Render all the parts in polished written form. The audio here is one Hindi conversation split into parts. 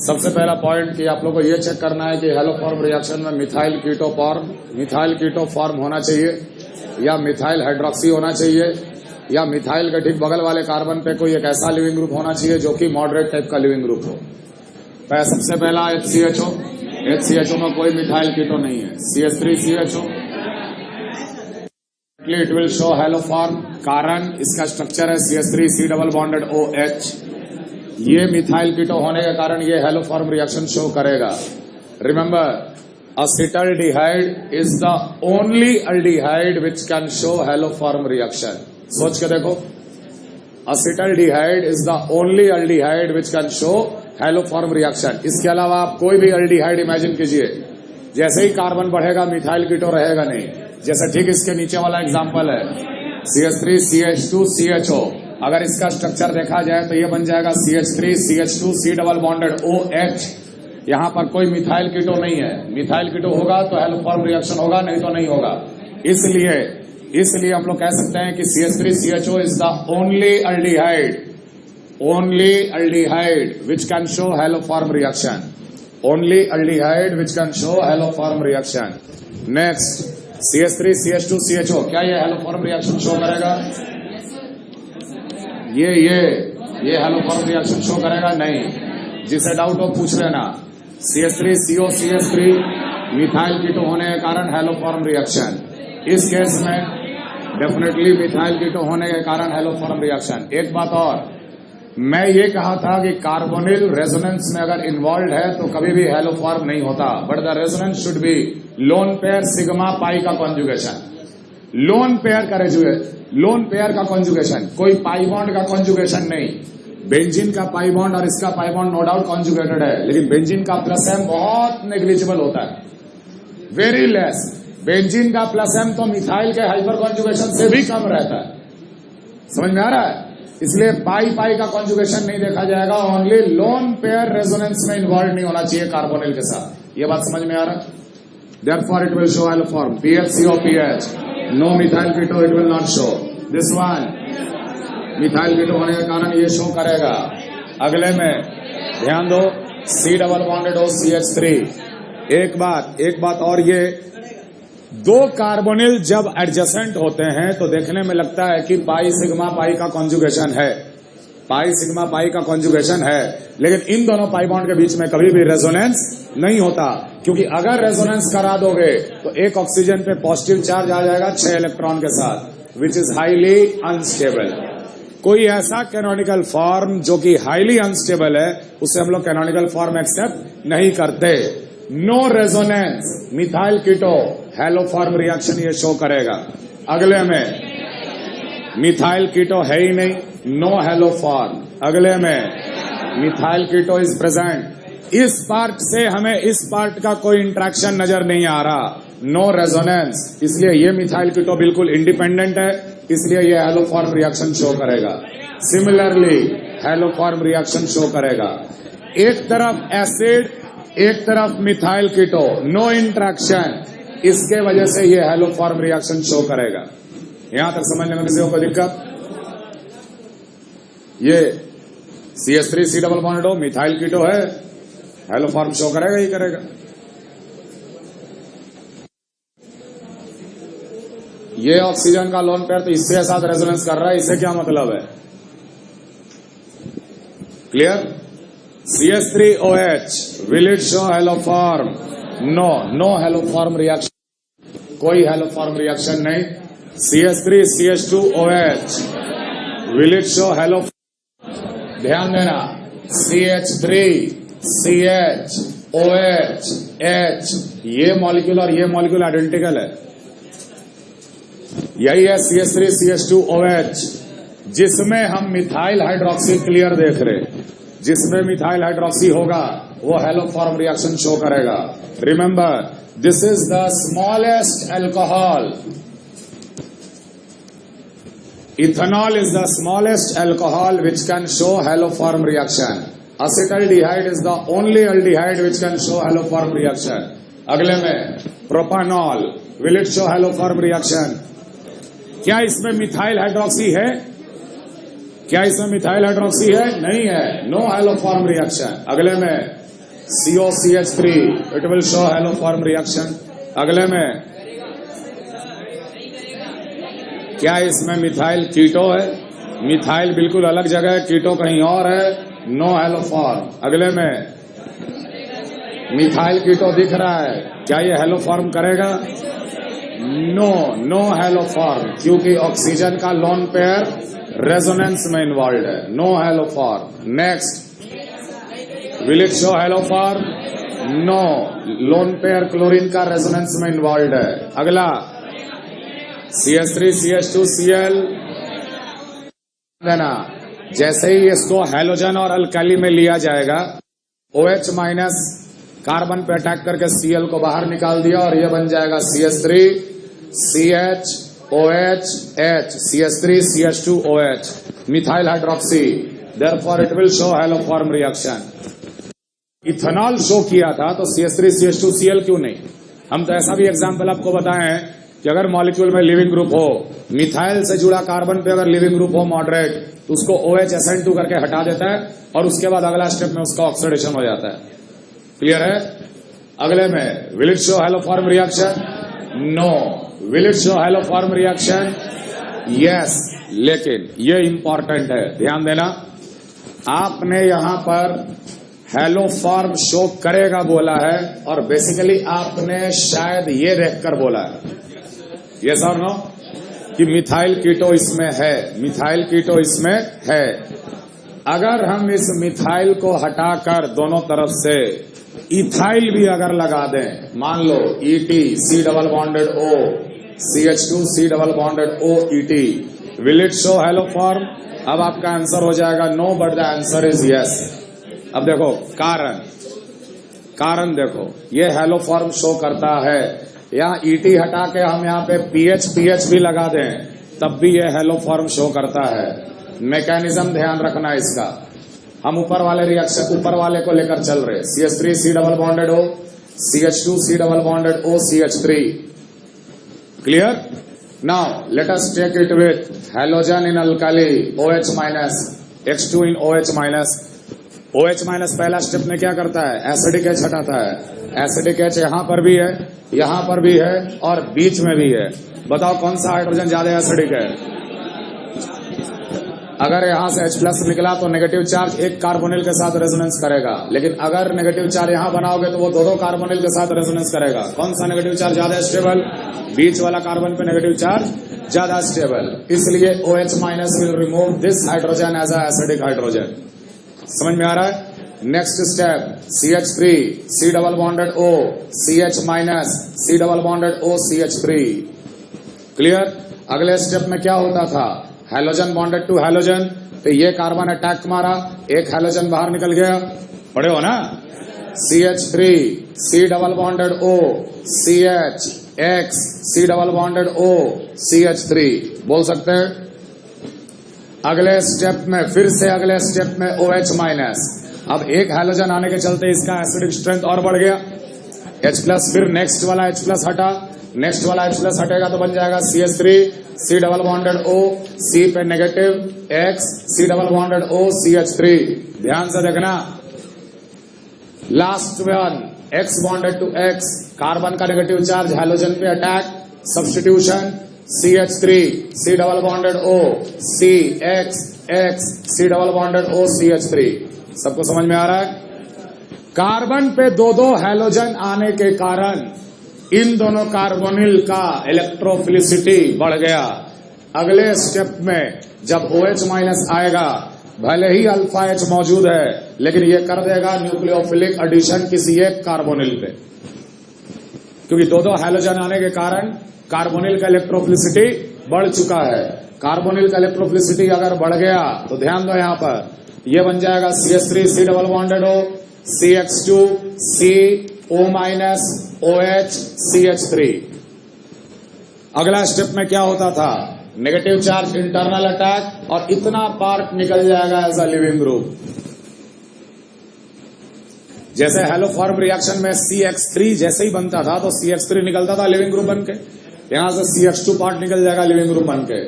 सबसे पहला पॉइंट कि आप लोग को ये चेक करना है कि हैलोफॉर्म रिएक्शन में मिथाइल कीटो फॉर्म होना चाहिए या मिथाइल हाइड्रोक्सी होना चाहिए या मिथाइल के ठीक बगल वाले कार्बन पे कोई एक ऐसा लिविंग ग्रुप होना चाहिए जो कि मॉडरेट टाइप का लिविंग ग्रुप हो। सबसे पहला HCHO में कोई मिथाइल कीटो नहीं है। CH3CHO it will show haloform, कारण इसका स्ट्रक्चर है CH3C डबल बॉन्डेड OH। ये मिथाइल कीटो होने के कारण ये हैलोफॉर्म रिएक्शन शो करेगा। Remember, acetaldehyde is the only aldehyde which can show halloform reaction. सोच के देखो, acetaldehyde is the only aldehyde which can show halloform reaction. इसके अलावा आप कोई भी aldehyde इमेजिन कीजिए, जैसे ही कार्बन बढ़ेगा मिथाइल कीटो रहेगा नहीं। जैसे ठीक इसके नीचे वाला एग्जांपल है CH3CH2CHO। अगर इसका स्ट्रक्चर देखा जाए तो ये बन जाएगा CH3CH2C डबल बॉन्डेड OH। यहां पर कोई मिथाइल कीटो नहीं है। मिथाइल कीटो होगा तो हैलोफॉर्म रिएक्शन होगा, नहीं तो नहीं होगा। इसलिए हम लोग कह सकते हैं कि CH3CHO is the only aldehyde which can show haloform reaction. Only aldehyde which can show haloform reaction. Next, CH3CH2CHO, क्या ये haloform reaction शो करेगा? ये haloform reaction शो करेगा? नहीं। जिसे डाउट हो पूछ लेना। CH3COCH3 मिथाइल कीटो होने के कारण हैलोफॉर्म रिएक्शन। इस केस में डेफिनेटली मिथाइल कीटो होने के कारण हैलोफॉर्म रिएक्शन। एक बात और, मैं ये कहा था कि कार्बोनिल रेजोनेंस में अगर इन्वॉल्व है तो कभी भी हैलोफॉर्म नहीं होता, but the resonance should be lone pair sigma pi का कॉन्जुगेशन। लोन पेयर का कॉन्जुगेशन, कोई पाई बॉन्ड का कॉन्जुगेशन नहीं। बेंजीन का पाई बॉन्ड और इसका pi bond no doubt conjugated है, लेकिन बेंजीन का प्लस एम बहुत नेग्लिजिबल होता है, वेरी लेस। बेंजीन का प्लस एम तो मिथाइल के हाइपर कॉन्जुगेशन से भी कम रहता है। समझ में आ रहा है? इसलिए पाई का कॉन्जुगेशन नहीं देखा जाएगा। ओनली लोन पेयर रेजोनेंस में इन्वॉल्व नहीं होना चाहिए कार्बोनिल के साथ। ये बात समझ में आ रहा है? Therefore it will show haloform. PHCOPH, no methyl keto, it will not show. This one methyl keto होने के कारण ये शो करेगा। अगले में ध्यान दो, C डबल बॉन्डेड OCH3। एक बात और, ये दो कार्बोनिल जब एडजेसेंट होते हैं तो देखने में लगता है कि पाई सिग्मा पाई का कॉन्जुगेशन है, लेकिन इन दोनों पाई बॉन्ड के बीच में कभी भी रेजोनेंस नहीं होता। क्योंकि अगर रेजोनेंस करा दोगे तो एक ऑक्सीजन पे पॉजिटिव चार्ज आ जाएगा 6 इलेक्ट्रॉन के साथ, विच इज हाईली अनस्टेबल। कोई ऐसा कैनोनिकल फॉर्म जो कि हाईली अनस्टेबल है, उसे हम लोग कैनोनिकल फॉर्म एक्सेप्ट नहीं करते। नो रेजोनेंस, मिथाइल कीटो हैलोफॉर्म रिएक्शन ये शो करेगा। अगले में मिथाइल कीटो है ही नहीं, नो हैलोफॉर्म। अगले में मिथाइल कीटो इज प्रेजेंट। इस पार्ट से हमें इस पार्ट का कोई इंट्रैक्शन नजर नहीं आ रहा, नो रेजोनेंस। इसलिए ये मिथाइल कीटो बिल्कुल इंडिपेंडेंट है, इसलिए ये हैलोफॉर्म रिएक्शन शो करेगा। सिमिलरली हैलोफॉर्म रिएक्शन शो करेगा। एक तरफ एसिड, एक तरफ मिथाइल कीटो, नो इंट्रैक्शन, इसके वजह से ये हैलोफॉर्म रिएक्शन शो करेगा। यहां तक समझने में किसी को कोई दिक्कत? ये CH3C डबल बॉन्डेड हो, मिथाइल कीटो है, हैलोफॉर्म शो करेगा ही करेगा। ये ऑक्सीजन का लोन पेयर तो इसके साथ रेजोनेंस कर रहा है, इससे क्या मतलब है? Clear? CH3OH, will it show haloform? No haloform reaction, कोई हैलोफॉर्म रिएक्शन नहीं। CH3CH2OH, will it show haloform? ध्यान देना, CH3CHOH, ये मॉलिक्यूल और ये मॉलिक्यूल आइडेंटिकल है। यही है CH3CH2OH, जिसमें हम मिथाइल हाइड्रोक्सी क्लियर देख रहे। जिसमें मिथाइल हाइड्रोक्सी होगा वो हैलोफॉर्म रिएक्शन शो करेगा। Remember, this is the smallest alcohol. Ethanol is the smallest alcohol which can show haloform reaction. Acetaldehyde is the only aldehyde which can show haloform reaction. अगले में प्रोपानॉल, will it show haloform reaction? क्या इसमें मिथाइल हाइड्रोक्सी है? नहीं है, नो हैलोफॉर्म रिएक्शन। अगले में COCH3, it will show haloform reaction. अगले में क्या इसमें मिथाइल कीटो है? मिथाइल बिल्कुल अलग जगह है, कीटो कहीं और है, नो हेलोफॉर्म. अगले में मिथाइल कीटो दिख रहा है, क्या ये हेलोफॉर्म करेगा? नो हेलोफॉर्म, क्योंकि ऑक्सीजन का लोन पेयर रेजोनेंस में इन्वॉल्व है. No haloform. Next, will it show haloform? No, lone pair chlorine का रेजोनेंस में इन्वॉल्व है. अगला CH3 CH2 Cl देना. जैसे ही इसको हैलोजन और अल्काली में लिया जाएगा, OH माइनस कार्बन पे अटैक करके Cl को बाहर निकाल दिया और ये बन जाएगा CH3 CH OH H, CH3 CH2 OH, methyl hydroxy. Therefore it will show haloform reaction. Ethanol show किया था तो CH3 CH2 Cl क्यों नहीं? हम तो ऐसा भी एग्जाम्पल आपको बताए हैं कि अगर मॉलिक्यूल में लिविंग ग्रुप हो, मिथाइल से जुड़ा कार्बन पे अगर लिविंग ग्रुप हो मॉडरेट, तो उसको OH SN2 करके हटा देता है और उसके बाद अगला स्टेप में उसका ऑक्सीडेशन हो जाता है. क्लियर है? अगले में will it show haloform reaction? No. Will it show haloform reaction? Yes. लेकिन ये इंपॉर्टेंट है, ध्यान देना. आपने यहां पर हेलोफॉर्म शो करेगा बोला है और बेसिकली आपने शायद ये देखकर बोला है, यस और नो, कि मिथाइल कीटो इसमें है, मिथाइल कीटो इसमें है. अगर हम इस मिथाइल को हटाकर दोनों तरफ से इथाइल भी अगर लगा दें, मान लो ET C double bonded O CH2 C double bonded O ET, will it show haloform? अब आपका आंसर हो जाएगा no, but the answer is yes. अब देखो कारण देखो, ये हेलोफॉर्म शो करता है. यहाँ ET हटा के हम यहाँ पे PH भी लगा दें, तब भी ये हेलोफॉर्म शो करता है. मैकेनिज्म ध्यान रखना इसका. हम ऊपर वाले रिएक्शन, ऊपर वाले को लेकर चल रहे. CH3 C double bonded O CH2 C double bonded O CH3. Clear? Now let us take it with halogen in alkali OH minus H2 in OH minus. OH minus पहला स्टेप में क्या करता है? एसिडिक H हटाता है. एसिडिक H यहां पर भी है, यहां पर भी है और बीच में भी है. बताओ कौन सा हाइड्रोजन ज्यादा एसिडिक है? अगर यहां से H+ निकला तो नेगेटिव चार्ज एक कार्बोनिल के साथ रेजोनेंस करेगा, लेकिन अगर नेगेटिव चार्ज यहां बनाओगे तो वो दो कार्बोनिल के साथ रेजोनेंस करेगा. कौन सा नेगेटिव चार्ज ज्यादा स्टेबल? बीच वाला कार्बन पे नेगेटिव चार्ज ज्यादा स्टेबल. इसलिए OH minus will remove this hydrogen as a acidic hydrogen. समझ में आ रहा है? Next step, CH3 C double bonded O CH minus C double bonded O CH3. Clear? अगले स्टेप में क्या होता था? हैलोजन बॉन्डेड टू हैलोजन, तो ये कार्बन अटैक मारा, एक हैलोजन बाहर निकल गया. पढ़े हो ना? CH3 C double bonded O CH X C double bonded O CH3. बोल सकते हैं? अगले स्टेप में फिर से अगले स्टेप में OH माइनस. अब एक हैलोजन आने के चलते इसका एसिडिक स्ट्रेंथ और बढ़ गया. H+, फिर नेक्स्ट वाला H+ हटा, नेक्स्ट वाला H+ हटेगा तो बन जाएगा CH3 C double bonded O C पे negative X C double bonded O CH3. ध्यान से देखना. Last one X bonded to X, carbon का नेगेटिव चार्ज हैलोजन पे attack, substitution CH3 C double bonded O C X X C double bonded O CH3. सबको समझ में आ रहा है? कार्बन पे दो हैलोजन आने के कारण इन दोनों कार्बोनिल का इलेक्ट्रोफिलिसिटी बढ़ गया. अगले स्टेप में जब OH माइनस आएगा, भले ही अल्फा H मौजूद है, लेकिन ये कर देगा न्यूक्लियोफिलिक एडिशन किसी एक कार्बोनिल पे, क्योंकि दो हैलोजन आने के कारण कार्बोनिल का इलेक्ट्रोफिलिसिटी बढ़ चुका है. कार्बोनिल का इलेक्ट्रोफिलिसिटी अगर बढ़ गया तो ध्यान दो, यहां पर यह बन जाएगा CH3 C double bonded O CH2 C O minus OH CH3. अगला स्टेप में क्या होता था? नेगेटिव चार्ज इंटरनल अटैक और इतना पार्ट निकल जाएगा एज अ लिविंग ग्रुप. जैसे हेलोफॉर्म रिएक्शन में CH3 जैसे ही बनता था तो CH3 निकलता था लिविंग ग्रुप बनके, यहां से CH2 पार्ट निकल जाएगा लिविंग ग्रुप बनके.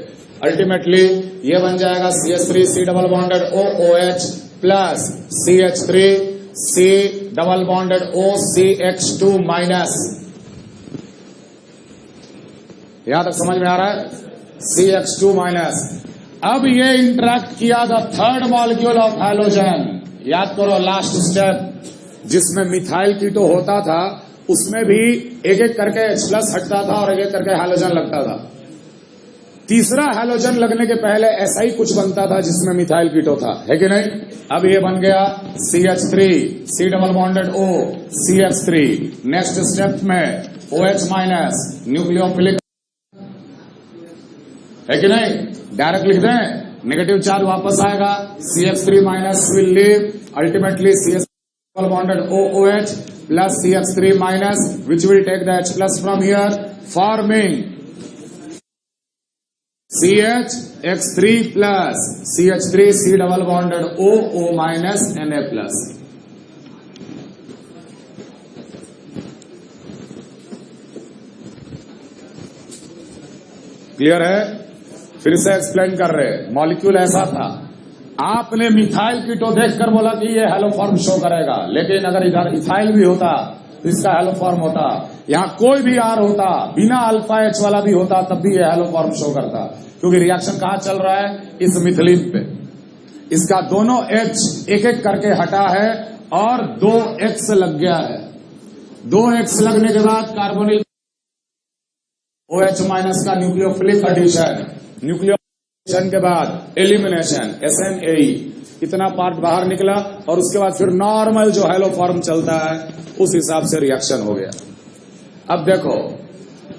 अल्टीमेटली ये बन जाएगा CH3 C double bonded O OH plus CH3 C double bonded O CH2 minus. यहां तक समझ में आ रहा है? CH2 minus. अब ये इंटरेक्ट किया the third molecule of halogen. याद करो लास्ट स्टेप जिसमें मिथाइल कीटो होता था उसमें भी एक एक करके H+ हटता था और एक एक करके हैलोजन लगता था। तीसरा हैलोजन लगने के पहले ऐसा ही कुछ बनता था जिसमें मिथाइल कीटो था, है कि नहीं? अब ये बन गया CH3 C double bonded O CH3। Next step में OH माइनस न्यूक्लियोफिलिक, है कि नहीं? डायरेक्ट लिख दें, नेगेटिव चार्ज वापस आएगा, CH3 minus will leave, ultimately CH double bonded OOH plus CH3 minus which will take the H+ from here forming CH3 plus CH3 C double bonded O minus Na plus। Clear है? फिर से एक्सप्लेन कर रहे हैं। मॉलिक्यूल ऐसा था, आपने मिथाइल कीटो देखकर बोला कि ये हैलोफॉर्म शो करेगा, लेकिन अगर इधर इथाइल भी होता तो इसका हैलोफॉर्म होता। यहां कोई भी R होता, बिना अल्फा H वाला भी होता, तब भी ये हैलोफॉर्म शो करता, क्योंकि रिएक्शन कहां चल रहा है? इस मिथिलीन पे। इसका दोनों H एक एक करके हटा है और 2 X लग गया है। 2 X लगने के बाद कार्बोनिल OH माइनस का न्यूक्लियोफिलिक एडिशन, न्यूक्लियोफिलिक के बाद एलिमिनेशन SNAE, इतना पार्ट बाहर निकला और उसके बाद फिर नॉर्मल जो हैलोफॉर्म चलता है उस हिसाब से रिएक्शन हो गया। अब देखो,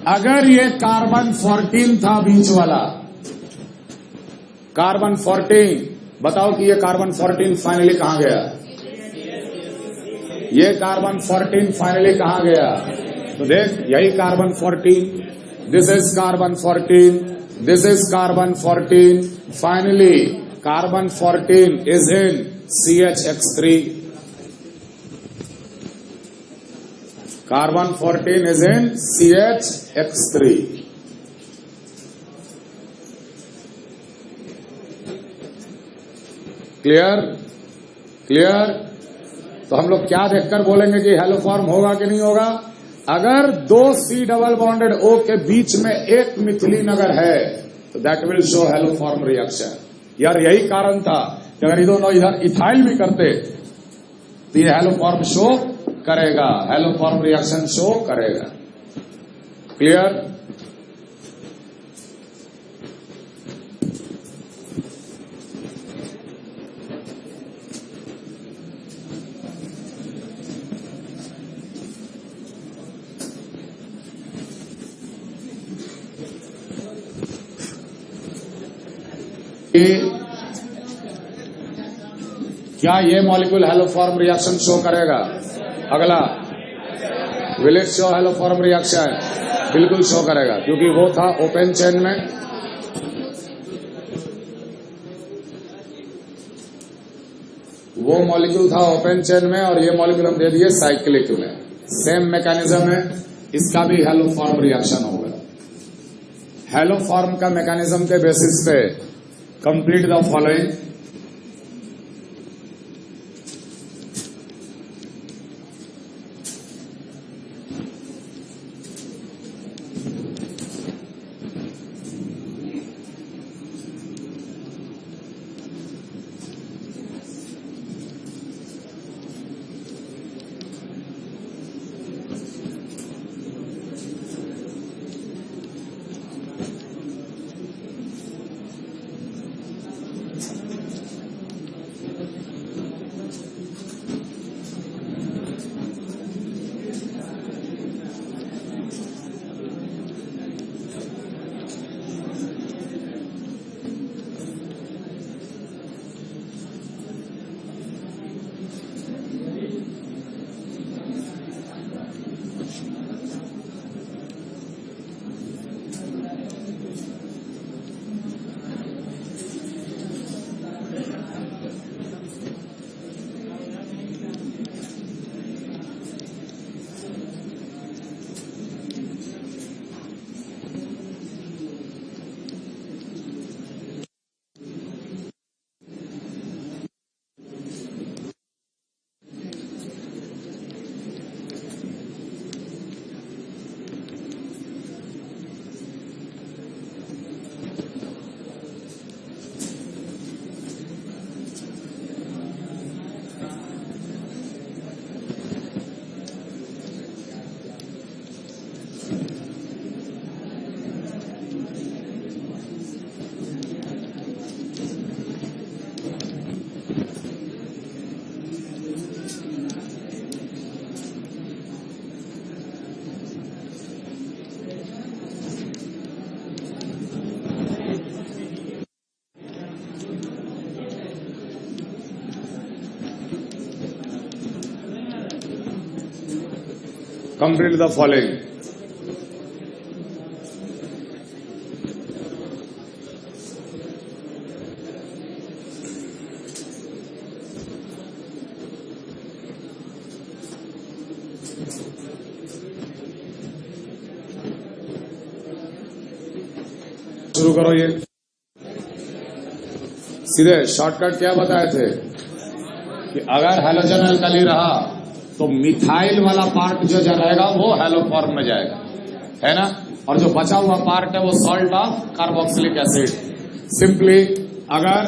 अगर ये कार्बन 14 था बीच वाला, कार्बन 14, बताओ कि ये कार्बन 14 फाइनली कहां गया? ये कार्बन 14 फाइनली कहां गया? तो देख, यही carbon 14, this is carbon 14, this is carbon 14, finally carbon 14 is in CHX3। Carbon 14 is in CHX3। Clear? Clear? तो हम लोग क्या देखकर बोलेंगे कि हैलोफॉर्म होगा कि नहीं होगा? अगर 2 C डबल बॉन्डेड O के बीच में एक मिथिलीन अगर है तो that will show haloform reaction. यार यही कारण था कि अगर ये दोनों इधर इथाइल भी करते तो ये हैलोफॉर्म शो करेगा, हैलोफॉर्म रिएक्शन शो करेगा। क्लियर? क्या ये मॉलिक्यूल हैलोफॉर्म रिएक्शन शो करेगा? अगला, will it show haloform reaction? बिल्कुल शो करेगा, क्योंकि वो था ओपन चेन में। वो मॉलिक्यूल था ओपन चेन में और ये मॉलिक्यूल हम दे दिए साइक्लिक में। सेम मैकेनिज्म है, इसका भी हैलोफॉर्म रिएक्शन होगा। हैलोफॉर्म का मैकेनिज्म के बेसिस पे complete the following. Complete the following. शुरू करो। ये सीधे शॉर्टकट क्या बताए थे कि अगर हैलोजन अल्कली रहा तो मिथाइल वाला पार्ट जो रहेगा वो हैलो फॉर्म में जाएगा, है ना, और जो बचा हुआ पार्ट है वो salt of carboxylic acid. Simply अगर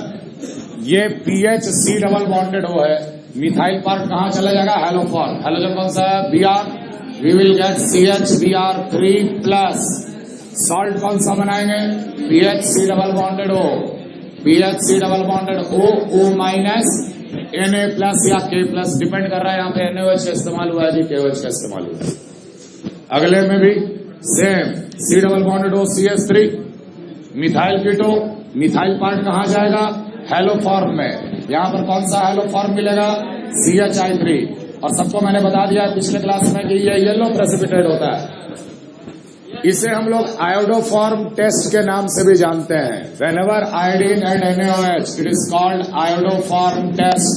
ये पीएच सी डबल बॉन्डेड हो है, मिथाइल पार्ट कहां चला जाएगा, हैलो फॉर्म। हैलोजन कौन सा है, Br, we will get CH Br3+। Salt कौन सा बनाएंगे, पीएच सी डबल बॉन्डेड हो, PH C double bonded O minus Na+ या K+, डिपेंड कर रहा है यहाँ पे NaOH का इस्तेमाल हुआ है कि KOH का इस्तेमाल हुआ है। अगले में भी सेम, सी डबल बॉन्डेड हो CH3, मिथाइल कीटो, मिथाइल पार्ट कहां जाएगा, हैलो फॉर्म में। यहां पर कौन सा हैलो फॉर्म मिलेगा, CHI3। और सबको मैंने बता दिया पिछले क्लास में कि ये येलो प्रेसिपिटेट होता है, इसे हम लोग आयोडोफॉर्म टेस्ट के नाम से भी जानते हैं। Whenever iodine and NaOH, it is called iodoform test.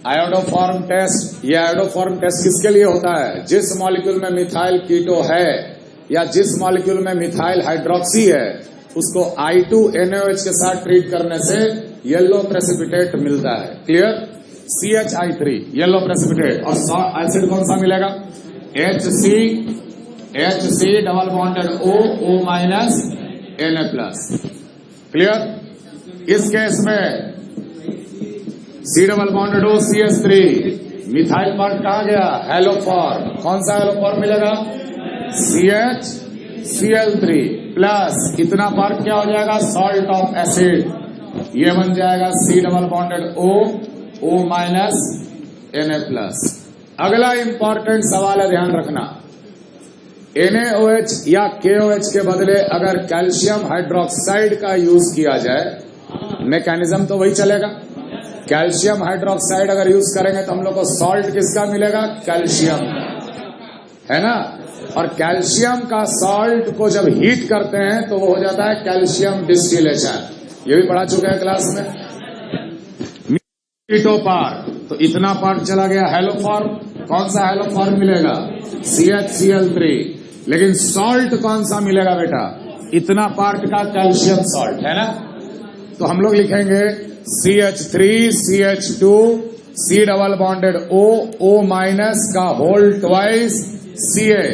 Iodoform test, ये आयोडोफॉर्म टेस्ट किसके लिए होता है, जिस मॉलिक्यूल में मिथाइल कीटो है या जिस मॉलिक्यूल में मिथाइल हाइड्रोक्सी है उसको I2NaOH के साथ ट्रीट करने से येलो प्रेसिपिटेट मिलता है। Clear, CHI3 yellow precipitate. और एसिड कौन सा मिलेगा, HC double bonded O minus Na+। Clear, इस केस में C double bonded O CH3, methyl part कहां गया, हैलो फॉर्म। कौन सा हैलो फॉर्म मिलेगा, CHCl3+, इतना पार्ट क्या हो जाएगा, सॉल्ट ऑफ एसिड। ये बन जाएगा C double bonded O minus Na+। अगला इंपॉर्टेंट सवाल है, ध्यान रखना, NaOH या KOH के बदले अगर कैल्शियम हाइड्रोक्साइड का यूज किया जाए, मैकेनिज्म तो वही चलेगा। कैल्शियम हाइड्रोक्साइड अगर यूज करेंगे तो हम लोग को सॉल्ट किसका मिलेगा, कैल्शियम, है ना। और कैल्शियम का सॉल्ट को जब हीट करते हैं तो वो हो जाता है कैल्शियम डिस्टिलेशन। ये भी पढ़ा चुके हैं क्लास में। कीटो पार्ट, तो इतना पार्ट चला गया हैलो फॉर्म। कौन सा हैलो फॉर्म मिलेगा, CHCl3। लेकिन सॉल्ट कौन सा मिलेगा बेटा, इतना पार्ट का कैल्शियम सॉल्ट, है ना। तो हम लोग लिखेंगे CH3 CH2 C double bonded O minus का whole twice Ca,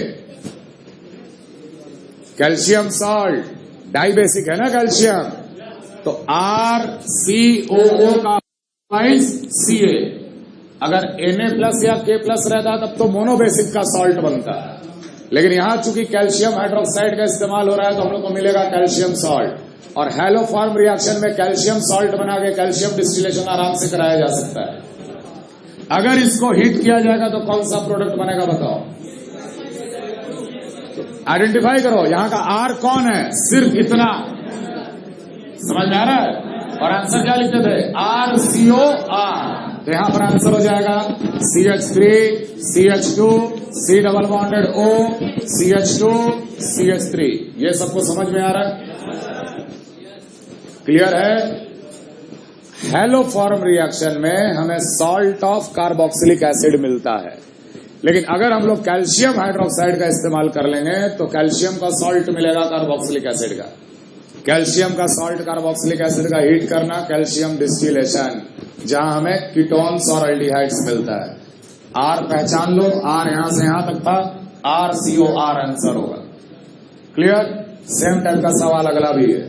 calcium salt, dibasic है ना कैल्शियम, तो RCOO का ट्वाइस Ca। अगर Na+ या K+ रहता तब तो मोनोबेसिक का सॉल्ट बनता है, लेकिन यहां चूंकि कैल्शियम हाइड्रोक्साइड का इस्तेमाल हो रहा है तो हम लोग को मिलेगा कैल्शियम सॉल्ट। और हैलो फॉर्म रिएक्शन में कैल्शियम सॉल्ट बना के कैल्शियम डिस्टिलेशन आराम से कराया जा सकता है। अगर इसको हीट किया जाएगा तो कौन सा प्रोडक्ट बनेगा बताओ, आइडेंटिफाई करो। यहां का R कौन है, सिर्फ इतना, समझ में आ रहा है। और आंसर क्या लिखते थे, RCOR। तो यहां पर आंसर हो जाएगा CH3 CH2 C double bonded O CH2 CH3। ये सबको समझ में आ रहा है, क्लियर है। हैलो फॉर्म रिएक्शन में हमें सॉल्ट ऑफ कार्बोक्सिलिक एसिड मिलता है, लेकिन अगर हम लोग कैल्शियम हाइड्रोक्साइड का इस्तेमाल कर लेंगे तो कैल्शियम का सॉल्ट मिलेगा कार्बोक्सिलिक एसिड का। कैल्शियम का सॉल्ट कार्बोक्सिलिक एसिड का हीट करना, कैल्शियम डिस्टिलेशन, जहां हमें कीटोन्स और एल्डिहाइड्स मिलता है। R पहचान लो, R यहां से यहां तक था, RCOR आंसर होगा। क्लियर, सेम टाइप का सवाल अगला भी है।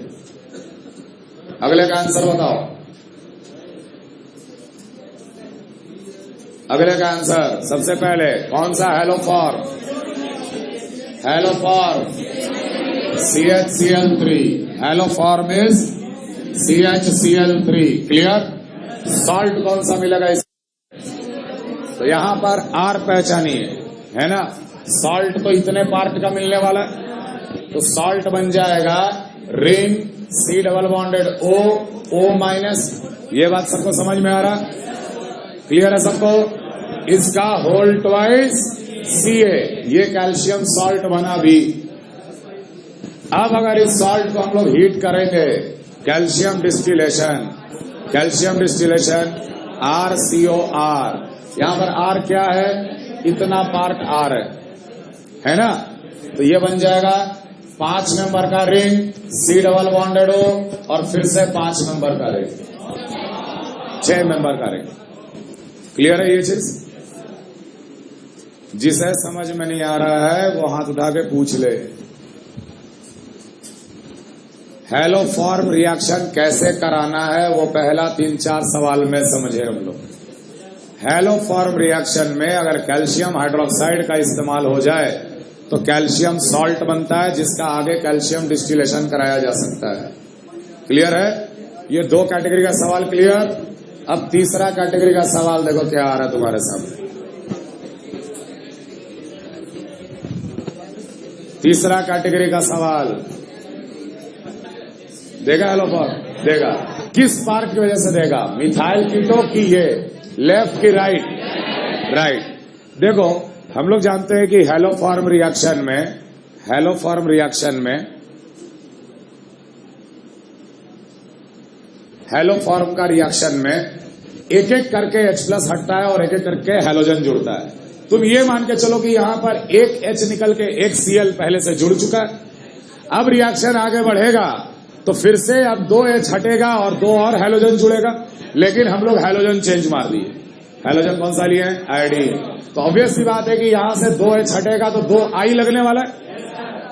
अगले का आंसर बताओ, अगले का आंसर सबसे पहले कौन सा hello form, hello form CHCl3, hello form is CHCl3। Clear, salt कौन सा मिलेगा इस, तो यहां पर R पहचानिए, है ना। सॉल्ट तो इतने पार्ट का मिलने वाला है, तो सॉल्ट बन जाएगा ring C double bonded O minus. ये बात सबको समझ में आ रहा, क्लियर है सबको। इसका होल ट्वाइस Ca, ये कैल्शियम सॉल्ट बना भी। अब अगर इस सॉल्ट को हम लोग हीट करेंगे, कैल्शियम डिस्टिलेशन RCOR, यहां पर R क्या है, इतना पार्ट R है ना, तो ये बन जाएगा 5 नंबर का ring, C double bonded O, और फिर से 5 नंबर का रिंग, 6 नंबर का रिंग। क्लियर है ये चीज? जिसे समझ में नहीं आ रहा है वो हाथ उठा के पूछ ले। हैलोफॉर्म रिएक्शन कैसे कराना है वो पहला 3-4 सवाल में समझे हम लोग। हैलोफॉर्म रिएक्शन में अगर कैल्शियम हाइड्रोक्साइड का इस्तेमाल हो जाए तो कैल्शियम सॉल्ट बनता है, जिसका आगे कैल्शियम डिस्टिलेशन कराया जा सकता है। क्लियर है? ये 2 कैटेगरी का सवाल क्लियर। अब तीसरा कैटेगरी का सवाल देखो क्या आ रहा है तुम्हारे सामने। तीसरा कैटेगरी का सवाल देगा हैलोफॉर्म, देगा किस पार्ट की वजह से देगा, मिथाइल कीटो की ये लेफ्ट की राइट। देखो हम लोग जानते हैं कि हैलोफॉर्म का रिएक्शन में एक एक करके H+ हटता है और एक एक करके हैलोजन जुड़ता है। तुम ये मान के चलो कि यहां पर एक H निकल के एक Cl पहले से जुड़ चुका है। अब रिएक्शन आगे बढ़ेगा तो फिर से अब 2 H हटेगा और 2 और हैलोजन जुड़ेगा, लेकिन हम लोग हैलोजन चेंज मार दिए। हैलोजन कौन सा लिए हैं? आयोडीन। तो ऑब्वियस सी बात है कि यहां से 2 H हटेगा तो 2 I लगने वाला है,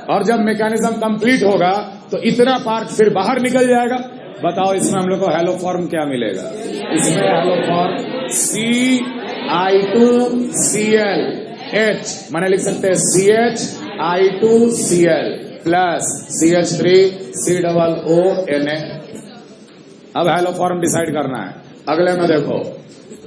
और जब मैकेनिज्म कंप्लीट होगा तो इतना पार्ट फिर बाहर निकल जाएगा। बताओ इसमें हम लोग को हैलोफॉर्म क्या मिलेगा? इसमें हैलोफॉर्म CI2Cl H, मैंने लिख सकते हैं CHI2Cl प्लस CH3COONA। अब हैलोफॉर्म डिसाइड करना है। अगले में देखो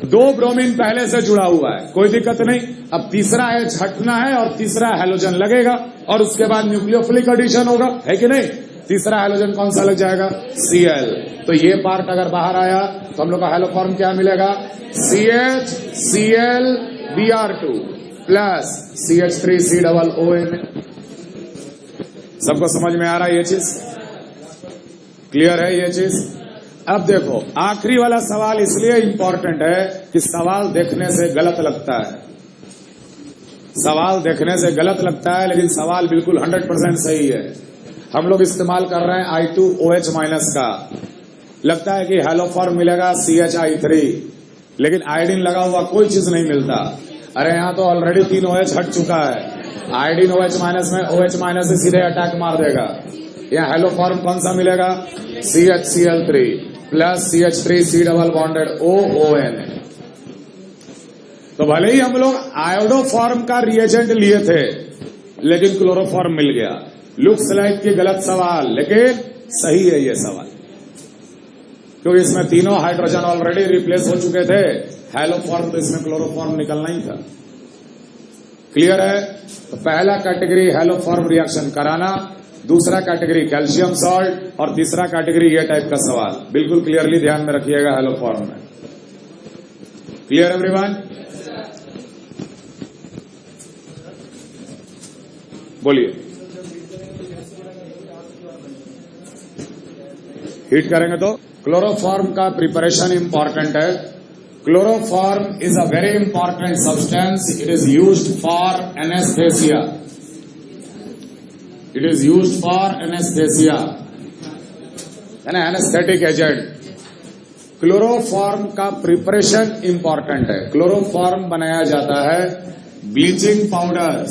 2 ब्रोमीन पहले से जुड़ा हुआ है, कोई दिक्कत नहीं। अब तीसरा H हटना है और तीसरा हैलोजन लगेगा, और उसके बाद न्यूक्लियोफिलिक एडिशन होगा, है कि नहीं? तीसरा हैलोजन कौन सा लग जाएगा? Cl। तो ये पार्ट अगर बाहर आया तो हम लोग का हैलोफॉर्म क्या मिलेगा? CHClBr2 plus CH3COONA। सबको समझ में आ रहा है ये चीज? क्लियर है ये चीज? अब देखो आखिरी वाला सवाल इसलिए इंपॉर्टेंट है कि सवाल देखने से गलत लगता है, लेकिन सवाल बिल्कुल 100% सही है। हम लोग इस्तेमाल कर रहे हैं I2OH- का, लगता है कि हैलोफॉर्म मिलेगा CHI3, लेकिन आयोडीन लगा हुआ कोई चीज नहीं मिलता। अरे यहां तो ऑलरेडी 3 OH हट चुका है। आयोडीन OH- में OH- से सीधे अटैक मार देगा। यहाँ हैलोफॉर्म कौन सा मिलेगा? CHCl3 plus CH3C+OONA। तो भले ही हम लोग आयोडोफॉर्म का रिएजेंट लिए थे, लेकिन क्लोरोफॉर्म मिल गया। लुक्स लाइक की गलत सवाल, लेकिन सही है ये सवाल, क्योंकि इसमें तीनों हाइड्रोजन ऑलरेडी रिप्लेस हो चुके थे। हैलोफॉर्म तो इसमें क्लोरोफॉर्म निकलना ही था। क्लियर है? तो पहला कैटेगरी हैलोफॉर्म रिएक्शन कराना, दूसरा कैटेगरी कैल्शियम सॉल्ट, और तीसरा कैटेगरी ये टाइप का सवाल। बिल्कुल क्लियरली ध्यान में रखिएगा हैलोफॉर्म में। Clear everyone? बोलिए। हीट करेंगे तो क्लोरोफॉर्म का प्रिपरेशन इंपॉर्टेंट है। Chloroform is a very important substance. It is used for anaesthesia. यानी एनेस्थेटिक एजेंट। क्लोरोफॉर्म का प्रिपरेशन इंपॉर्टेंट है। क्लोरोफॉर्म बनाया जाता है ब्लीचिंग पाउडर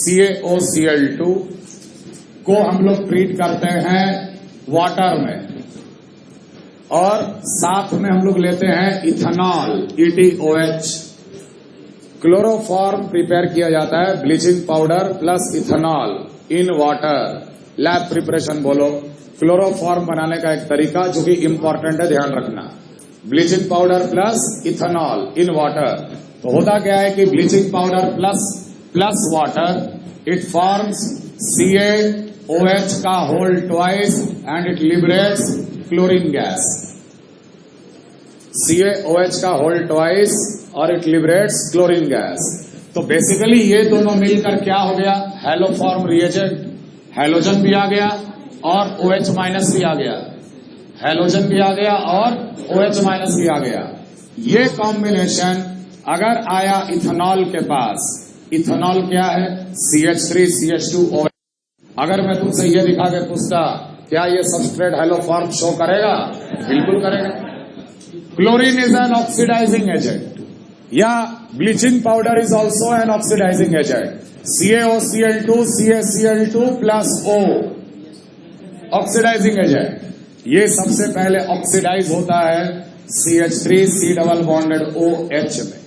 CaOCl2 को हम लोग ट्रीट करते हैं वाटर में, और साथ में हम लोग लेते हैं इथेनॉल EtOH। क्लोरोफॉर्म प्रिपेयर किया जाता है bleaching powder plus ethanol in water. Lab preparation बोलो। क्लोरोफॉर्म बनाने का एक तरीका जो कि इंपॉर्टेंट है, ध्यान रखना। Bleaching powder plus ethanol in water. तो होता क्या है कि bleaching powder plus water, it forms CaOH का whole twice and it liberates chlorine gas. CaOH का होल ट्वाइस और इट लिबरेट्स क्लोरीन गैस। तो बेसिकली ये दोनों मिलकर क्या हो गया, हैलोफॉर्म रिएजेंट। हैलोजन भी आ गया और OH माइनस भी आ गया, हैलोजन भी आ गया और OH माइनस भी आ गया। ये कॉम्बिनेशन अगर आया इथेनॉल के पास, इथेनॉल क्या है, CH3CH2OH। अगर मैं तुमसे ये दिखा के पूछता क्या ये सबस्ट्रेट हैलोफॉर्म शो करेगा, बिल्कुल करेगा। Chlorine is an oxidising agent, या bleaching powder is also an oxidising agent. CaOCl2 CaCl2 plus O oxidising agent. ये सबसे पहले ऑक्सीडाइज होता है CH3C डबल बॉन्डेड OH में।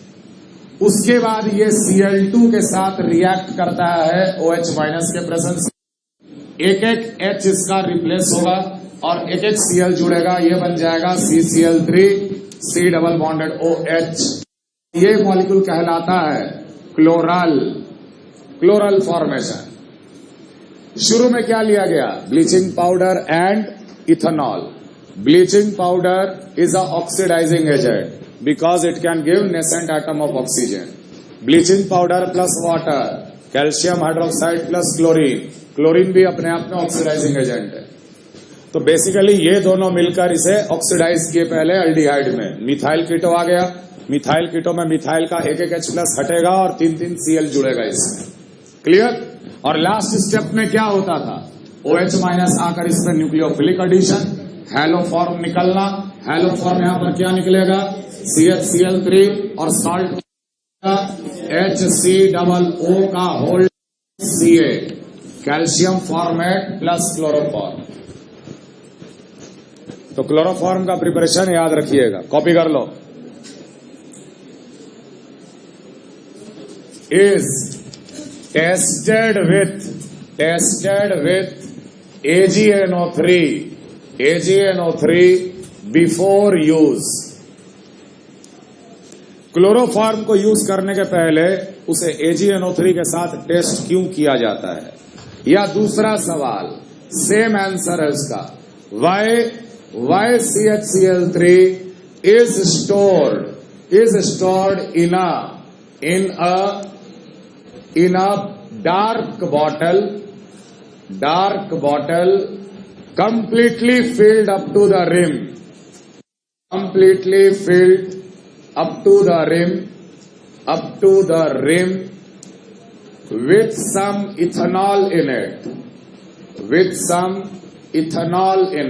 उसके बाद ये Cl2 के साथ रिएक्ट करता है OH माइनस के प्रेजेंस। एक एक H इसका रिप्लेस होगा और एक एक Cl जुड़ेगा, ये बन जाएगा CCl3C डबल बॉन्डेड OH। ये मॉलिक्यूल कहलाता है क्लोरल, क्लोरल फॉर्मेशन। शुरू में क्या लिया गया, bleaching powder and ethanol. Bleaching powder is a oxidizing agent because it can give nascent atom of oxygen. Bleaching powder plus water, calcium hydroxide plus chlorine. Chlorine भी अपने आप में ऑक्सीडाइजिंग एजेंट है। तो बेसिकली ये दोनों मिलकर इसे ऑक्सीडाइज किए पहले एल्डिहाइड में। मिथाइल कीटो आ गया, मिथाइल कीटो में मिथाइल का एक H प्लस हटेगा और 3 Cl जुड़ेगा इसमें। क्लियर। और लास्ट स्टेप में क्या होता था, OH माइनस आकर इसमें न्यूक्लियोफिलिक एडिशन, हैलोफॉर्म निकलना। हैलोफॉर्म यहां पर क्या निकलेगा, CHCl3 और सॉल्ट HCOO का whole Ca, calcium formate plus chloroform. तो क्लोरोफॉर्म का प्रिपरेशन याद रखिएगा, कॉपी कर लो। Is tested with AgNO3 before use. Chloroform को यूज करने के पहले उसे AgNO3 के साथ टेस्ट क्यों किया जाता है? या दूसरा सवाल, सेम आंसर है उसका, why CHCl3 is stored in a dark bottle completely filled up to the rim, with some ethanol in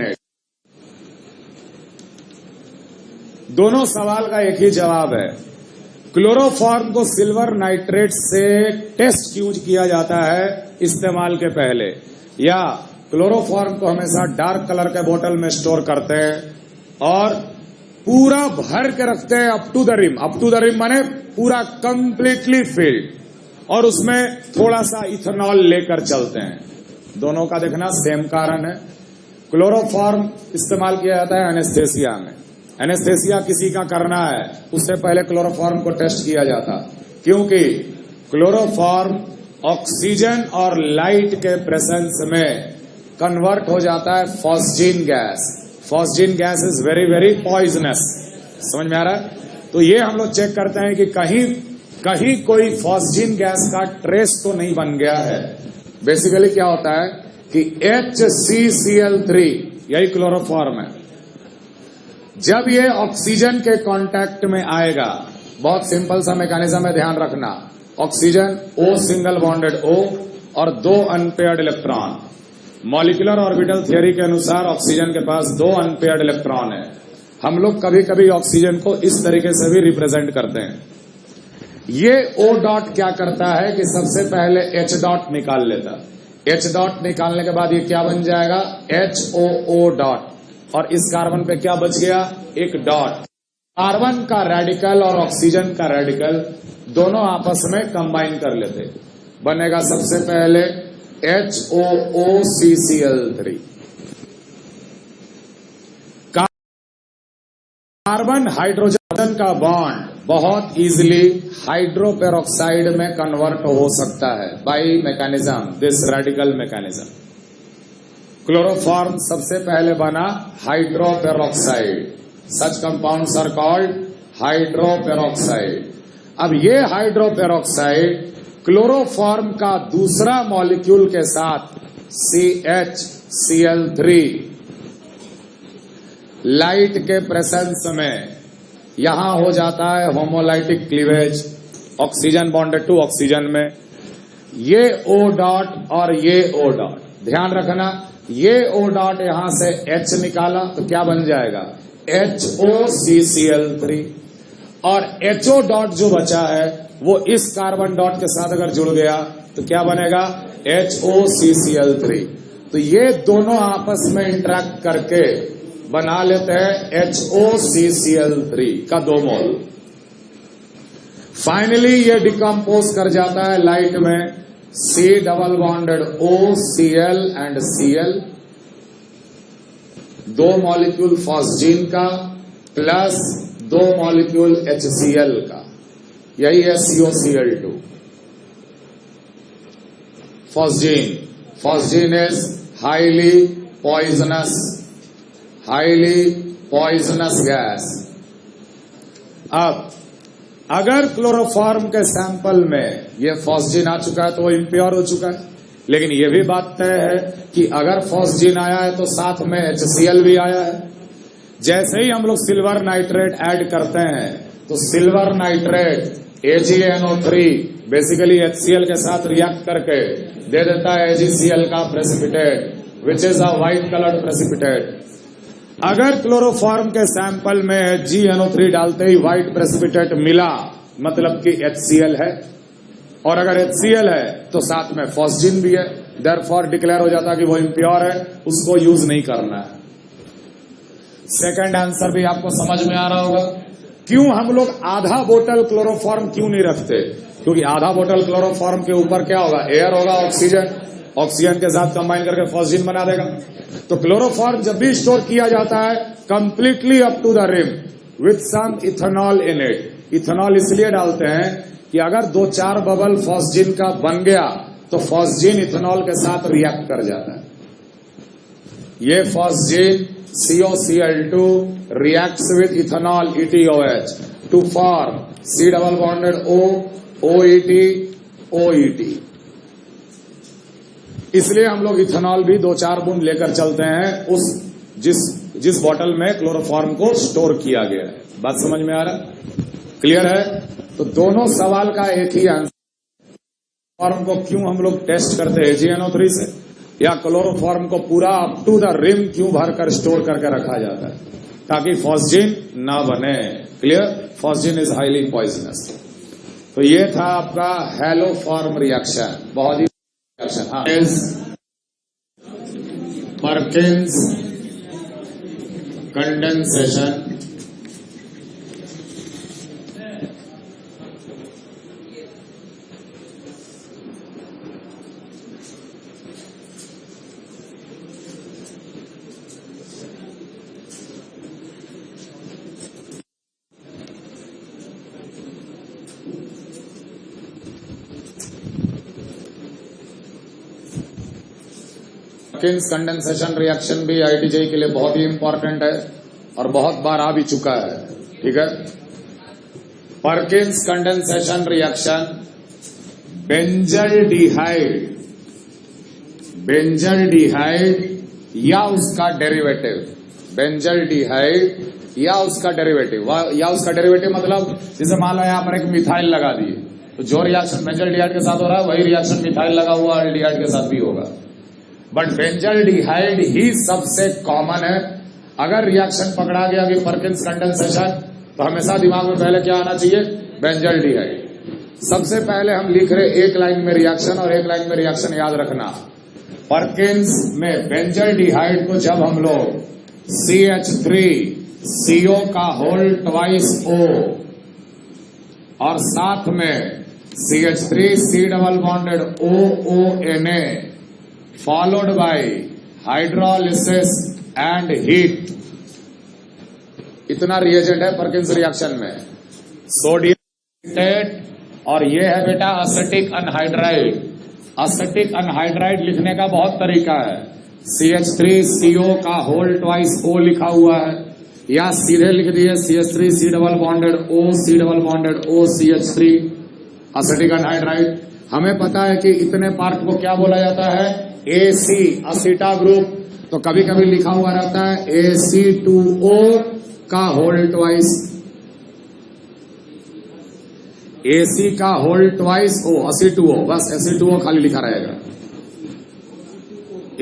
it. दोनों सवाल का एक ही जवाब है। क्लोरोफॉर्म को सिल्वर नाइट्रेट से टेस्ट क्यों किया जाता है इस्तेमाल के पहले, या क्लोरोफॉर्म को हमेशा डार्क कलर के बोतल में स्टोर करते हैं और पूरा भर के रखते हैं अप टू द रिम माने पूरा कंप्लीटली फिल्ड, और उसमें थोड़ा सा इथेनॉल लेकर चलते हैं। दोनों का देखना सेम कारण है। क्लोरोफॉर्म इस्तेमाल किया जाता है एनेस्थेसिया में। एनेस्थेसिया किसी का करना है, उससे पहले क्लोरोफॉर्म को टेस्ट किया जाता, क्योंकि क्लोरोफॉर्म ऑक्सीजन और लाइट के प्रेजेंस में कन्वर्ट हो जाता है phosgene gas. Phosgene gas is very very poisonous. समझ में आ रहा है? तो ये हम लोग चेक करते हैं कि कहीं कोई फॉस्जीन गैस का ट्रेस तो नहीं बन गया है। बेसिकली क्या होता है कि HCCl3 यही क्लोरोफॉर्म है, जब ये ऑक्सीजन के कांटेक्ट में आएगा, बहुत सिंपल सा मैकेनिज्म है, ध्यान रखना। Oxygen O single bonded O और 2 unpaired electron. Molecular orbital theory के अनुसार ऑक्सीजन के पास 2 अनपेयर्ड इलेक्ट्रॉन है। हम लोग कभी कभी ऑक्सीजन को इस तरीके से भी रिप्रेजेंट करते हैं। ये O डॉट क्या करता है कि सबसे पहले H डॉट निकाल लेता। H डॉट निकालने के बाद ये क्या बन जाएगा, HOO डॉट, और इस कार्बन पे क्या बच गया, एक डॉट। कार्बन का रेडिकल और ऑक्सीजन का रेडिकल दोनों आपस में कंबाइन कर लेते, बनेगा सबसे पहले HOOCCl3। कार्बन हाइड्रोजन का बॉन्ड बहुत इजीली हाइड्रोपेरोक्साइड में कन्वर्ट हो सकता है by mechanism, this radical mechanism. Chloroform सबसे पहले बना hydroperoxide. Such compounds are called hydroperoxide. अब ये हाइड्रोपेरोक्साइड क्लोरोफॉर्म का दूसरा मॉलिक्यूल के साथ CHCl3 लाइट के प्रेजेंस में यहां हो जाता है homolytic cleavage, oxygen bonded to oxygen में। ये O डॉट और ये O डॉट, ध्यान रखना, ये O डॉट यहां से H निकाला तो क्या बन जाएगा, HOCCl3, और HO डॉट जो बचा है वो इस कार्बन डॉट के साथ अगर जुड़ गया तो क्या बनेगा, HOCCl3। तो ये दोनों आपस में इंटरेक्ट करके बना लेते हैं HOCCl3 का 2 मोल। फाइनली ये डिकम्पोज कर जाता है लाइट में C double bonded OCl and Cl, 2 molecule phosgene का प्लस 2 मॉलिक्यूल HCl का, यही है COCl2। Phosgene is highly poisonous gas. अब अगर क्लोरोफॉर्म के सैंपल में ये फॉस्जीन आ चुका है तो वो इम्प्योर हो चुका है, लेकिन ये भी बात तय है कि अगर फॉस्जीन आया है तो साथ में HCl भी आया है। जैसे ही हम लोग सिल्वर नाइट्रेट ऐड करते हैं तो silver nitrate AgNO3 basically HCl के साथ रिएक्ट करके दे देता है AgCl का precipitate, which is a white coloured precipitate. अगर क्लोरोफॉर्म के सैंपल में GNO3 डालते ही व्हाइट प्रेसिपिटेट मिला, मतलब कि HCl है, और अगर HCl है तो साथ में फॉस्जीन भी है, देयरफॉर डिक्लेयर हो जाता कि वो इम्प्योर है, उसको यूज नहीं करना है। सेकंड आंसर भी आपको समझ में आ रहा होगा। क्यों हम लोग आधा बोतल क्लोरोफॉर्म क्यों नहीं रखते, क्योंकि आधा बोतल क्लोरोफॉर्म के ऊपर क्या होगा, एयर होगा, ऑक्सीजन के साथ कंबाइन करके फॉस्जीन बना देगा। तो क्लोरोफॉर्म जब भी स्टोर किया जाता है completely up to the rim with some ethanol in it. Ethanol इसलिए डालते हैं कि अगर 2-4 बबल फॉस्जीन का बन गया तो फॉस्जीन इथेनॉल के साथ रिएक्ट कर जाता है। ये phosgene COCl2 reacts with ethanol ETOH to form C double bonded O OET। इसलिए हम लोग इथेनॉल भी 2-4 बूंद लेकर चलते हैं उस जिस बॉटल में क्लोरोफॉर्म को स्टोर किया गया है। बात समझ में आ रहा, क्लियर है? तो दोनों सवाल का एक ही आंसर, क्लोरोफॉर्म को क्यों हम लोग टेस्ट करते हैं AgNO3 से, या क्लोरोफॉर्म को पूरा अप टू द रिम क्यों भरकर स्टोर करके रखा जाता है, ताकि फॉस्जीन ना बने। Clear? Phosgene is highly poisonous. तो ये था आपका हैलोफॉर्म रिएक्शन, बहुत ही रिएक्शन। हाँ, Perkins condensation. Perkins condensation reaction भी IIT के लिए बहुत ही इंपॉर्टेंट है और बहुत बार आ भी चुका है। ठीक है, परकिंस कंडेंसेशन रिएक्शन, बेंजल्डिहाइड या उसका डेरिवेटिव, मतलब जैसे मान लो यहां पर एक मिथाइल लगा दिए तो जो रिएक्शन बेंजल्डिहाइड के साथ हो रहा है वही रिएक्शन मिथाइल लगा हुआ एल्डिहाइड के साथ भी होगा, बट बेंजल्डिहाइड ही सबसे कॉमन है। अगर रिएक्शन पकड़ा गया कि परकिंस कंडेंसेशन, तो हमेशा दिमाग में पहले क्या आना चाहिए, बेंजल्डिहाइड। सबसे पहले हम लिख रहे एक लाइन में रिएक्शन और एक लाइन में रिएक्शन, याद रखना। परकिंस में बेंजल्डिहाइड को जब हम लोग CH3CO का होल ट्वाइस O और साथ में CH3C double bonded OONA followed by hydrolysis and heat, इतना रिएजेंट है परकिंस रिएक्शन में। सोडियम और ये है बेटा एसिटिक अनहाइड्राइड। एसिटिक अनहाइड्राइड लिखने का बहुत तरीका है। CH3CO का होल ट्वाइस O लिखा हुआ है, या सीधे लिख दिए CH3 C double bonded O C double bonded O CH3 acetic anhydride. हमें पता है कि इतने पार्ट को क्या बोला जाता है, AC असीटा ग्रुप। तो कभी कभी लिखा हुआ रहता है AC2O का होल ट्वाइस, AC का होल ट्वाइस O AC2O, बस AC2O खाली लिखा रहेगा,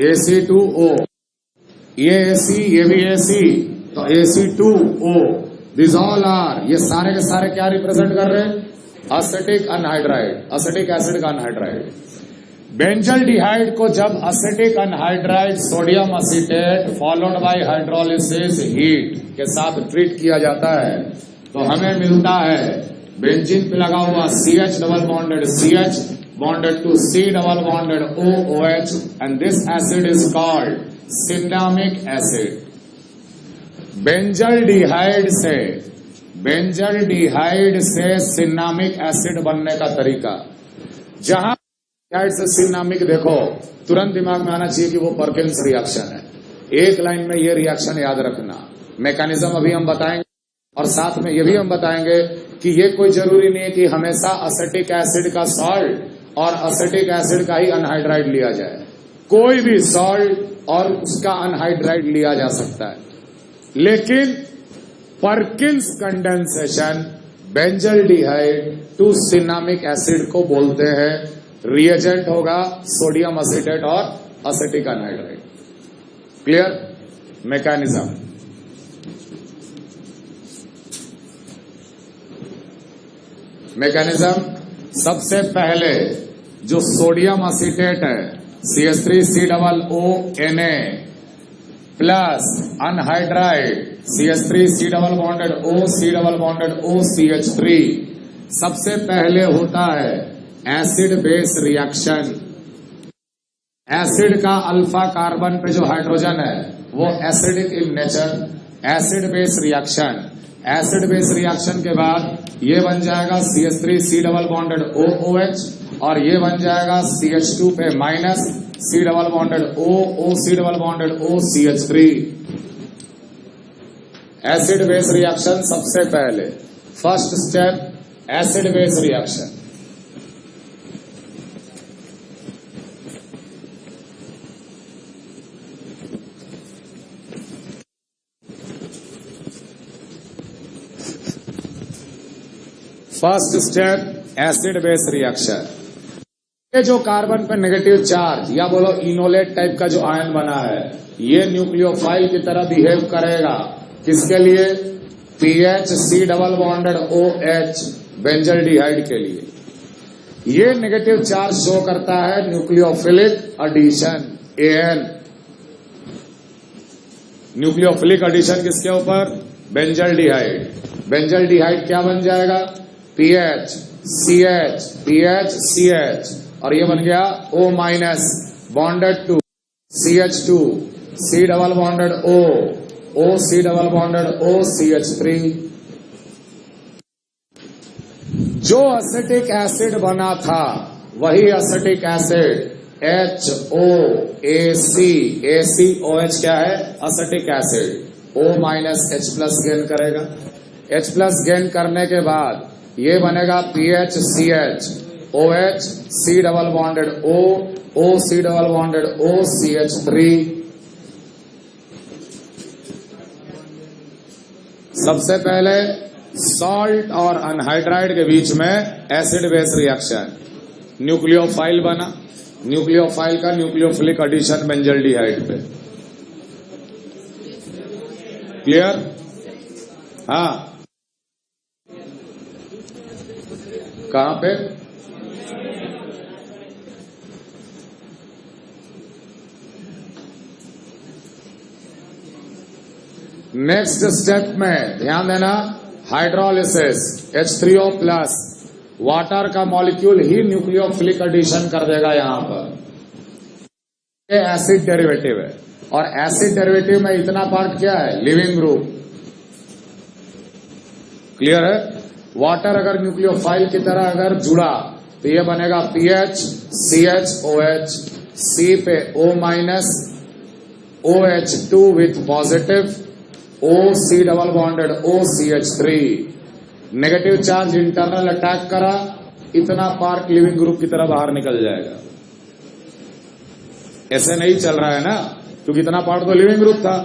AC2O। ये AC ये भी AC, तो AC2O दिस ऑल आर, ये सारे के सारे क्या रिप्रेजेंट कर रहे हैं, एसिटिक अनहाइड्राइड, एसिटिक एसिड का अनहाइड्राइड। बेंजल्डिहाइड को जब acetic anhydride sodium acetate followed by hydrolysis heat के साथ ट्रीट किया जाता है तो हमें मिलता है बेंजीन पे लगा हुआ CH double bonded CH bonded to C double bonded OOH and this acid is called cinnamic acid। Benzaldehyde से सिन्नामिक एसिड बनने का तरीका, जहां से सिन्नामिक देखो तुरंत दिमाग में आना चाहिए कि वो परकिंस रिएक्शन है। एक लाइन में ये रिएक्शन याद रखना, मैकेनिज्म अभी हम बताएंगे और साथ में ये भी हम बताएंगे कि ये कोई जरूरी नहीं है कि हमेशा एसिटिक एसिड का सॉल्ट और एसिटिक एसिड का ही अनहाइड्राइड लिया जाए। कोई भी सॉल्ट और उसका अनहाइड्राइड लिया जा सकता है, लेकिन Perkin's condensation benzaldehyde to cinnamic acid को बोलते हैं। रिएजेंट होगा सोडियम एसीटेट और एसिटिक अनहाइड्राइड। Clear mechanism. सबसे पहले जो सोडियम एसीटेट है CH3COONA plus anhydride CH3C double bonded O C double bonded O CH3 सबसे पहले होता है एसिड बेस रिएक्शन। एसिड का अल्फा कार्बन पे जो हाइड्रोजन है वो acidic in nature, acid base reaction. Acid base reaction के बाद ये बन जाएगा CH3C डबल बॉन्डेड OOH और ये बन जाएगा CH2 पे minus C double bonded O C double bonded O CH3। Acid base reaction सबसे पहले first step acid base reaction. First step acid base reaction. ये जो कार्बन पे नेगेटिव चार्ज या बोलो इनोलेट टाइप का जो आयन बना है ये न्यूक्लियोफाइल की तरह बिहेव करेगा। किसके लिए? PHC double bonded OH benzaldehyde के लिए। ये नेगेटिव चार्ज शो करता है nucleophilic addition AN। Nucleophilic addition किसके ऊपर? बेंजल्डिहाइड। बेंजल्डिहाइड क्या बन जाएगा? PH CH PH CH और ये बन गया O minus bonded to CH2 C double bonded O C double bonded O CH3। जो एसिटिक एसिड बना था वही एसिटिक एसिड HOAC क्या है? Acetic acid. O minus H plus gain करेगा। H प्लस गेन करने के बाद ये बनेगा PHCH OH C double bonded O C double bonded O CH3। सबसे पहले सॉल्ट और अनहाइड्राइड के बीच में एसिड बेस रिएक्शन। न्यूक्लियोफाइल बना, न्यूक्लियोफाइल का न्यूक्लियोफिलिक एडिशन बेंजल्डिहाइड पे। क्लियर? हाँ, कहां पे? नेक्स्ट स्टेप में ध्यान देना, हाइड्रोलिसिस H3O प्लस वाटर का मॉलिक्यूल ही न्यूक्लियोफिलिक एडिशन कर देगा। यहां पर ये एसिड डेरिवेटिव है और एसिड डेरिवेटिव में इतना पार्ट क्या है? Leaving group. क्लियर है? वाटर अगर न्यूक्लियोफाइल की तरह अगर जुड़ा तो ये बनेगा PHCHOH C पे O minus OH2 with positive OC double bonded OCH3, negative charge internal attack करा, इतना पार्ट लिविंग ग्रुप की तरह बाहर निकल जाएगा। ऐसे नहीं चल रहा है ना, क्योंकि इतना पार्ट तो लिविंग ग्रुप था।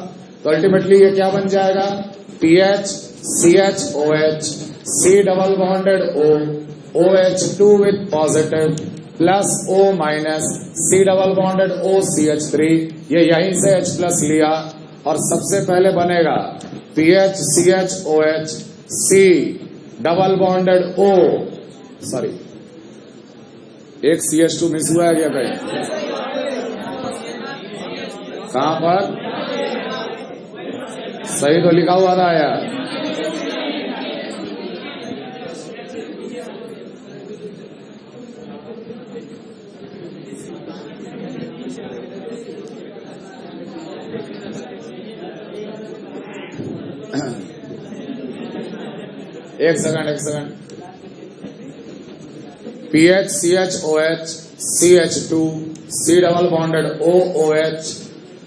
तो अल्टीमेटली ये क्या बन जाएगा, PH CHOH C double bonded O OH2 with positive plus O minus C double bonded OCH3, ये यहीं से H प्लस लिया और सबसे पहले बनेगा PH CHOH C double bonded O, sorry एक CH2 मिस हुआ है क्या कहीं, कहां पर, सही तो लिखा हुआ था यार। एक second, PH CHOH CH2 C double bonded OOH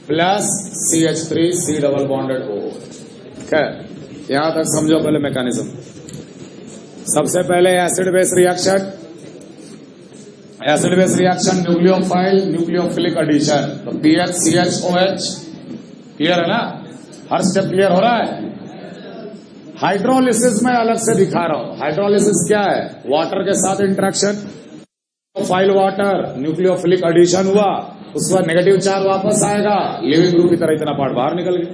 plus CH3 C double bonded OOH। खैर यहां तक समझो पहले मैकेनिज्म। सबसे पहले acid base reaction, nucleophile nucleophilic addition. तो PH CHOH क्लियर है ना, हर स्टेप क्लियर हो रहा है। हाइड्रोलिसिस में अलग से दिखा रहा हूं। हाइड्रोलिसिस क्या है, वाटर के साथ इंटरेक्शन, फाइल वाटर न्यूक्लियोफिलिक एडिशन हुआ, उसके बाद नेगेटिव चार्ज वापस आएगा, लिविंग ग्रुप की तरह इतना पार्ट बाहर निकल गया।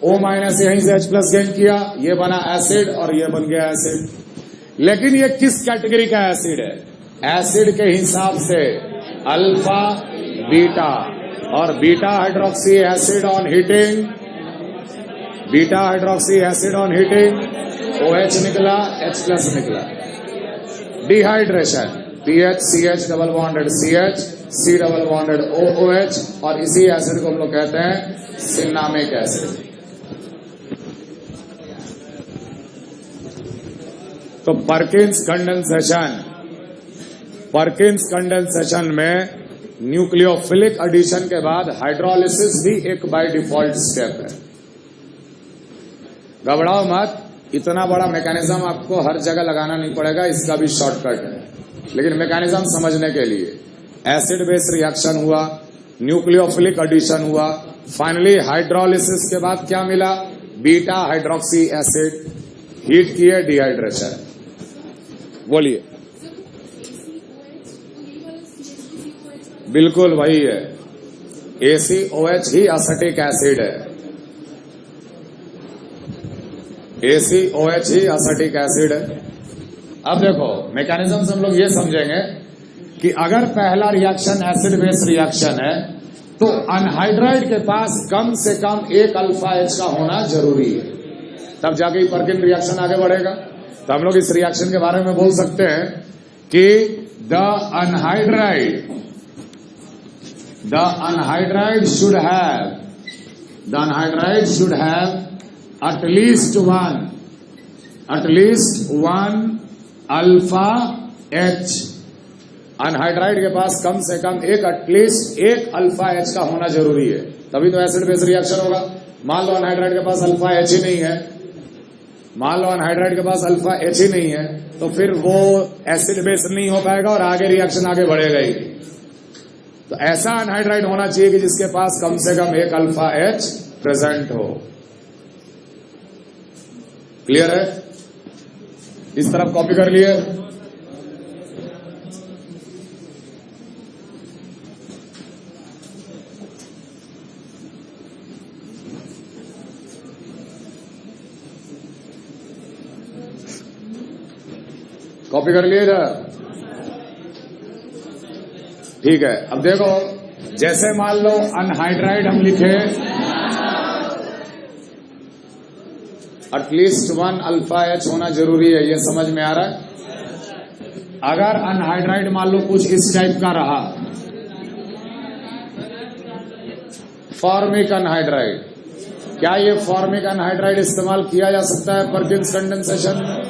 O माइनस यहीं से H प्लस गेन किया, ये बना एसिड और ये बन गया एसिड। लेकिन ये किस कैटेगरी का एसिड है, एसिड के हिसाब से अल्फा बीटा, और beta hydroxy acid on heating, beta hydroxy acid on heating OH निकला, H प्लस निकला। Dehydration PH CH double bonded CH C double bonded OOH, और इसी एसिड को हम लोग कहते हैं सिन्नामिक एसिड। तो पर्किंस कंडेंसेशन में न्यूक्लियोफिलिक एडिशन के बाद हाइड्रोलिसिस भी एक बाय डिफॉल्ट स्टेप है। घबराओ मत, इतना बड़ा मैकेनिज्म आपको हर जगह लगाना नहीं पड़ेगा, इसका भी शॉर्टकट है। लेकिन मैकेनिज्म समझने के लिए एसिड बेस रिएक्शन हुआ, न्यूक्लियोफिलिक एडिशन हुआ, फाइनली हाइड्रोलिसिस के बाद क्या मिला, बीटा हाइड्रोक्सी एसिड, हीट किए, डिहाइड्रेशन। बोलिए, बिल्कुल वही है, ACOH ही एसिटिक एसिड है, ACOH ही एसिटिक एसिड है। अब देखो मैकेनिज्म से हम लोग ये समझेंगे कि अगर पहला रिएक्शन एसिड बेस रिएक्शन है तो अनहाइड्राइड के पास कम से कम एक अल्फा H का होना जरूरी है, तब जाके पर्किन रिएक्शन आगे बढ़ेगा। तो हम लोग इस रिएक्शन के बारे में बोल सकते हैं कि the anhydride should have at least one alpha H। Anhydride के पास कम से कम एटलीस्ट एक अल्फा H का होना जरूरी है, तभी तो एसिड बेस रिएक्शन होगा। मान लो अनहाइड्राइड के पास अल्फा H ही नहीं है, तो फिर वो एसिड बेस नहीं हो पाएगा और आगे रिएक्शन आगे बढ़ेगा ही। तो ऐसा अनहाइड्राइड होना चाहिए कि जिसके पास कम से कम एक अल्फा H प्रेजेंट हो। क्लियर है, इस तरफ कॉपी कर लिए। कॉपी कर लिए इधर, ठीक है। अब देखो, जैसे मान लो अनहाइड्राइड हम लिखे एटलीस्ट वन अल्फा H होना जरूरी है, ये समझ में आ रहा है। अगर अनहाइड्राइड मान लो कुछ इस टाइप का रहा, फॉर्मिक अनहाइड्राइड, क्या ये फॉर्मिक अनहाइड्राइड इस्तेमाल किया जा सकता है पर्किंस कंडेंसेशन में?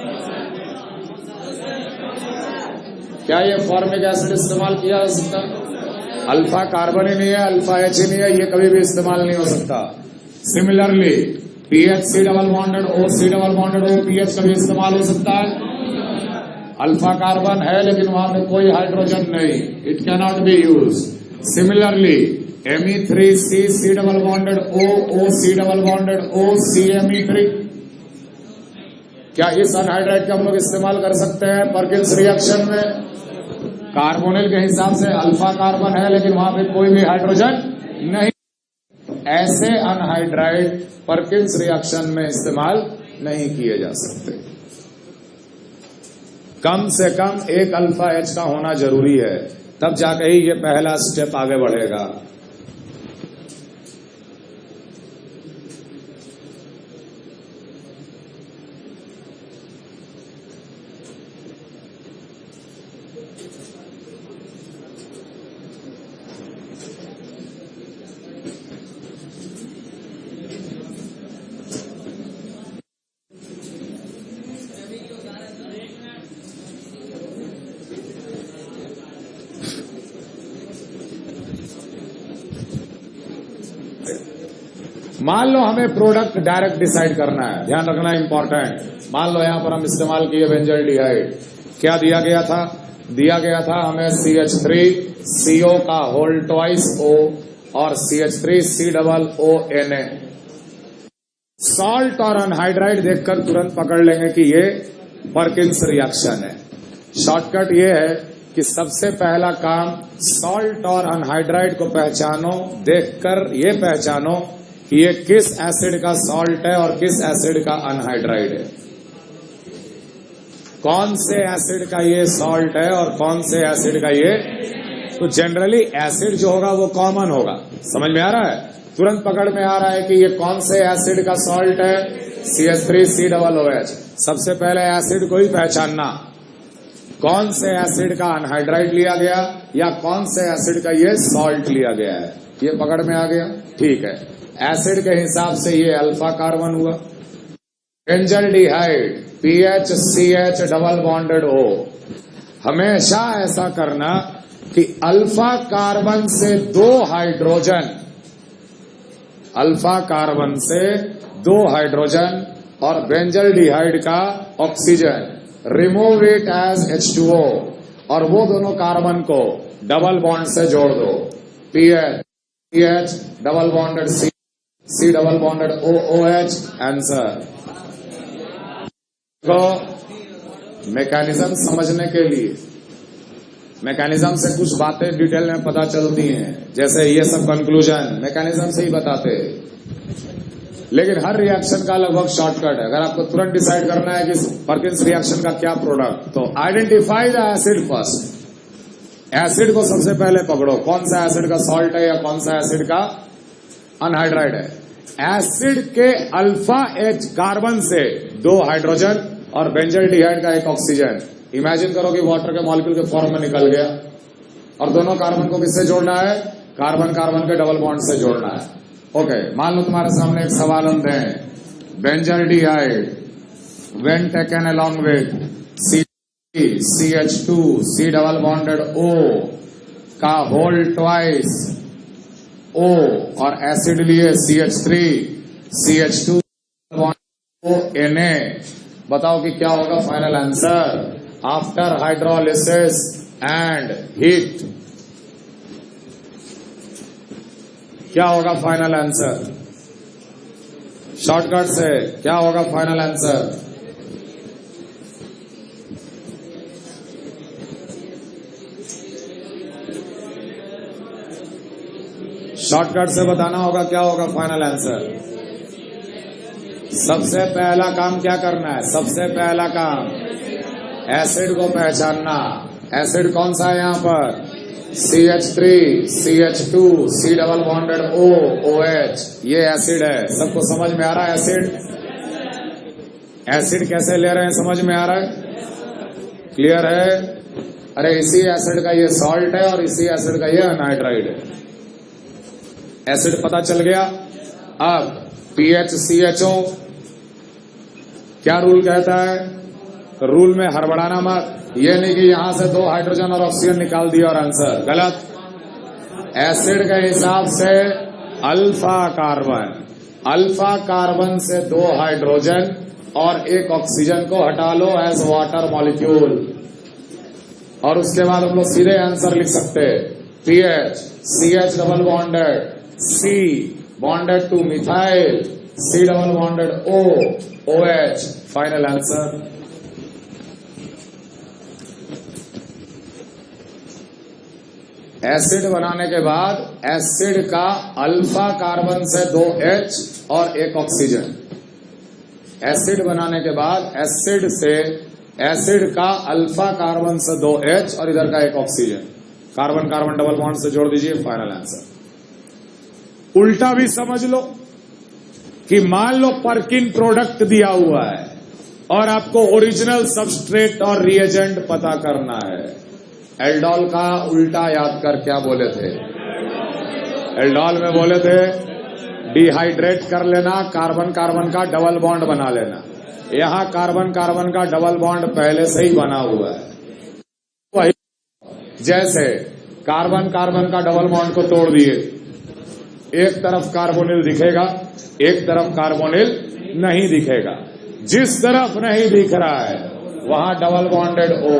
क्या ये फॉर्मिक एसिड इस्तेमाल किया जा सकता है? अल्फा कार्बन ही नहीं है, अल्फा H ही नहीं है, ये कभी भी इस्तेमाल नहीं हो सकता। Similarly PH C double bonded O, C double bonded O, PH कभी इस्तेमाल हो सकता है? अल्फा कार्बन है लेकिन वहां पे कोई हाइड्रोजन नहीं, it cannot be use. Similarly Me3C C double bonded O, O C double bonded O, CMe3, क्या इस अनहाइड्राइड का हम लोग इस्तेमाल कर सकते हैं परकिंस रिएक्शन में? कार्बोनिल के हिसाब से अल्फा कार्बन है लेकिन वहां पे कोई भी हाइड्रोजन नहीं, ऐसे अनहाइड्राइड परकिंस रिएक्शन में इस्तेमाल नहीं किए जा सकते। कम से कम एक अल्फा एच का होना जरूरी है, तब जाके ही ये पहला स्टेप आगे बढ़ेगा। मान लो हमें प्रोडक्ट डायरेक्ट डिसाइड करना है, ध्यान रखना इंपॉर्टेंट। मान लो यहां पर हम इस्तेमाल किए बेंजल्डिहाइड, क्या दिया गया था? दिया गया था हमें CH3CO का होल ट्वाइस O और CH3C double O Na। Salt और अनहाइड्राइड देखकर तुरंत पकड़ लेंगे कि ये परकिंस रिएक्शन है। शॉर्टकट ये है कि सबसे पहला काम सॉल्ट और अनहाइड्राइड को पहचानो, देखकर ये पहचानो कि ये किस एसिड का सॉल्ट है और किस एसिड का अनहाइड्राइड है, कौन से एसिड का ये सॉल्ट है और कौन से एसिड का ये। तो जनरली एसिड जो होगा वो कॉमन होगा, समझ में आ रहा है? तुरंत पकड़ में आ रहा है कि ये कौन से एसिड का सॉल्ट है, CH3C डबल OH। सबसे पहले एसिड को ही पहचानना, कौन से एसिड का अनहाइड्राइड लिया गया या कौन से एसिड का ये सॉल्ट लिया गया है, ये पकड़ में आ गया। ठीक है, एसिड के हिसाब से ये अल्फा कार्बन हुआ। Benzaldehyde PHCH double bonded O, हमेशा ऐसा करना कि अल्फा कार्बन से 2 हाइड्रोजन, अल्फा कार्बन से 2 हाइड्रोजन और बेंजल्डिहाइड का oxygen, remove it as H2O और वो दोनों कार्बन को डबल बॉन्ड से जोड़ दो। PH double bonded C double bonded OOH, answer. तो मैकेनिज्म समझने के लिए, मैकेनिज्म से कुछ बातें डिटेल में पता चलती हैं, जैसे ये सब कंक्लूजन मैकेनिज्म से ही बताते हैं, लेकिन हर रिएक्शन का लगभग शॉर्टकट है। अगर आपको तुरंत डिसाइड करना है कि परकिंस रिएक्शन का क्या प्रोडक्ट, तो identify the acid first. Acid को सबसे पहले पकड़ो, कौन सा एसिड का सॉल्ट है या कौन सा एसिड का अनहाइड्राइड है। एसिड के अल्फा H कार्बन से 2 हाइड्रोजन और बेंजल्डिहाइड का 1 ऑक्सीजन। इमेजिन करो कि वाटर के मॉलिक्यूल के फॉर्म में निकल गया और दोनों कार्बन को किससे जोड़ना है? कार्बन कार्बन के डबल बॉन्ड से जोड़ना है। ओके, मान लो तुम्हारे सामने एक सवाल हम दें, benzaldehyde when taken along with CH2 C double bonded O का होल ट्वाइस O और एसिड लिए CH3 CH2 O Na, बताओ कि क्या होगा final answer after hydrolysis and heat? क्या होगा फाइनल आंसर? शॉर्टकट से क्या होगा फाइनल आंसर? शॉर्टकट से बताना होगा क्या होगा फाइनल आंसर। सबसे पहला काम क्या करना है? सबसे पहला काम एसिड को पहचानना। एसिड कौन सा है यहां पर? CH3 CH2 C double bonded O OH, ये एसिड है। सबको समझ में आ रहा है? एसिड कैसे ले रहे हैं समझ में आ रहा है? क्लियर है? अरे इसी एसिड का ये सॉल्ट है और इसी एसिड का ये अनहाइड्राइड है। एसिड पता चल गया। अब PHCHO क्या रूल कहता है? तो रूल में हड़बड़ाना मत, ये नहीं कि यहां से 2 हाइड्रोजन और ऑक्सीजन निकाल दिया और आंसर गलत। एसिड के हिसाब से अल्फा कार्बन अल्फा कार्बन से 2 हाइड्रोजन और 1 ऑक्सीजन को हटा लो एज वाटर मॉलिक्यूल, और उसके बाद हम लोग सीधे आंसर लिख सकते हैं pH, CH double bonded, C bonded two methyl, C double bonded O, OH, final answer. Acid बनाने के बाद एसिड का अल्फा कार्बन से 2 H और 1 ऑक्सीजन, एसिड बनाने के बाद एसिड से एसिड का अल्फा कार्बन से 2 H और इधर का 1 oxygen, carbon carbon double bond से जोड़ दीजिए, फाइनल आंसर। उल्टा भी समझ लो कि मान लो पर्किन प्रोडक्ट दिया हुआ है और आपको ओरिजिनल सबस्ट्रेट और रिएजेंट पता करना है। एल्डोल का उल्टा याद कर क्या बोले थे? एल्डोल में बोले थे डिहाइड्रेट कर लेना, कार्बन कार्बन का डबल बॉन्ड बना लेना। यहां कार्बन कार्बन का डबल बॉन्ड पहले से ही बना हुआ है। वही जैसे कार्बन कार्बन का डबल बॉन्ड को तोड़ दिए, एक तरफ कार्बोनिल दिखेगा, एक तरफ कार्बोनिल नहीं दिखेगा। जिस तरफ नहीं दिख रहा है वहां डबल बॉन्डेड O,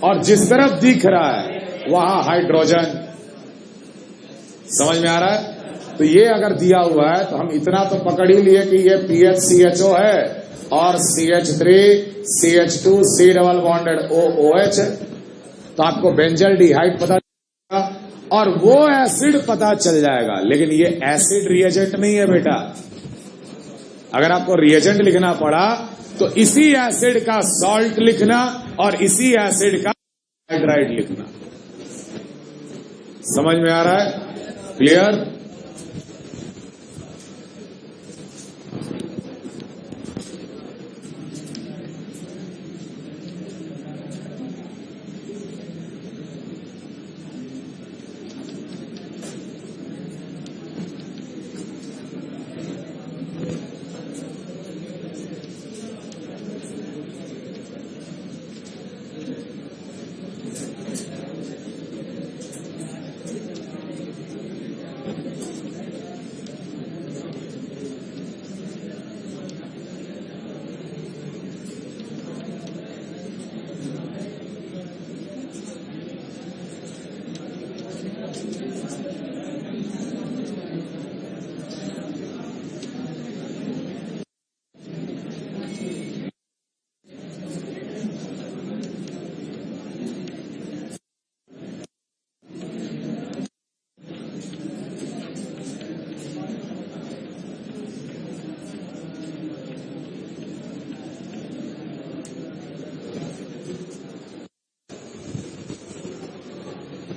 और जिस तरफ दिख रहा है वहां हाइड्रोजन। समझ में आ रहा है? तो ये अगर दिया हुआ है तो हम इतना तो पकड़ ही लिए कि ये PHCHO है और CH3 CH2 C double bonded O OH है। तो आपको बेंजल डिहाइड पता चलेगा और वो एसिड पता चल जाएगा। लेकिन ये एसिड रिएजेंट नहीं है बेटा। अगर आपको रिएजेंट लिखना पड़ा तो इसी एसिड का सॉल्ट लिखना और इसी एसिड का हाइड्राइड लिखना। समझ में आ रहा है? क्लियर?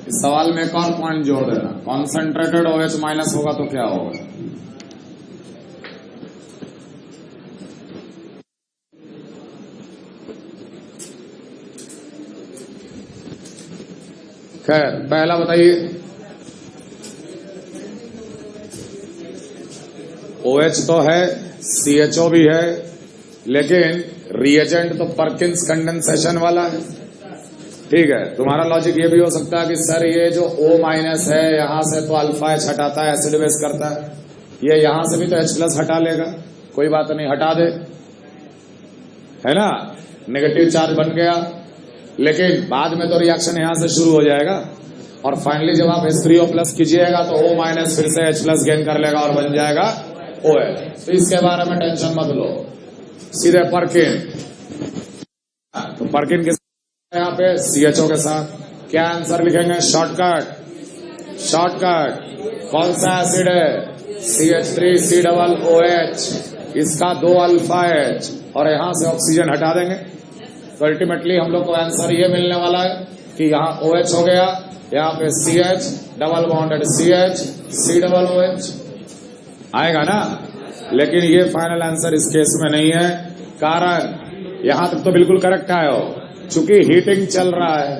इस सवाल में एक और पॉइंट जोड़ देना, कॉन्सेंट्रेटेड OH माइनस होगा तो क्या होगा? खैर पहला बताइए, OH तो है, CHO भी है, लेकिन रिएजेंट तो पर्किंस कंडेंसेशन वाला है। ठीक है, तुम्हारा लॉजिक ये भी हो सकता है कि सर ये जो O माइनस है यहां से तो अल्फा H हटाता है, एसिड बेस करता है, ये यहां से भी तो H प्लस हटा लेगा। कोई बात नहीं, हटा दे, है ना, नेगेटिव चार्ज बन गया। लेकिन बाद में तो रिएक्शन यहां से शुरू हो जाएगा और फाइनली जब आप H3O प्लस कीजिएगा तो O माइनस फिर से H प्लस गेन कर लेगा और बन जाएगा OH। तो इसके बारे में टेंशन मत लो, सीधे पर्किन। तो पर्किन के यहाँ पे CHO के साथ क्या आंसर लिखेंगे? Shortcut, shortcut. कौन सा एसिड है? CH3 C डबल OH, इसका 2 अल्फा H और यहां से ऑक्सीजन हटा देंगे। तो अल्टीमेटली हम लोग को आंसर ये मिलने वाला है कि यहाँ OH हो गया, यहाँ पे CH double bonded CH C double OH आएगा ना। लेकिन ये फाइनल आंसर इस केस में नहीं है, कारण यहां तक तो बिल्कुल करेक्ट आए हो, चूंकि हीटिंग चल रहा है,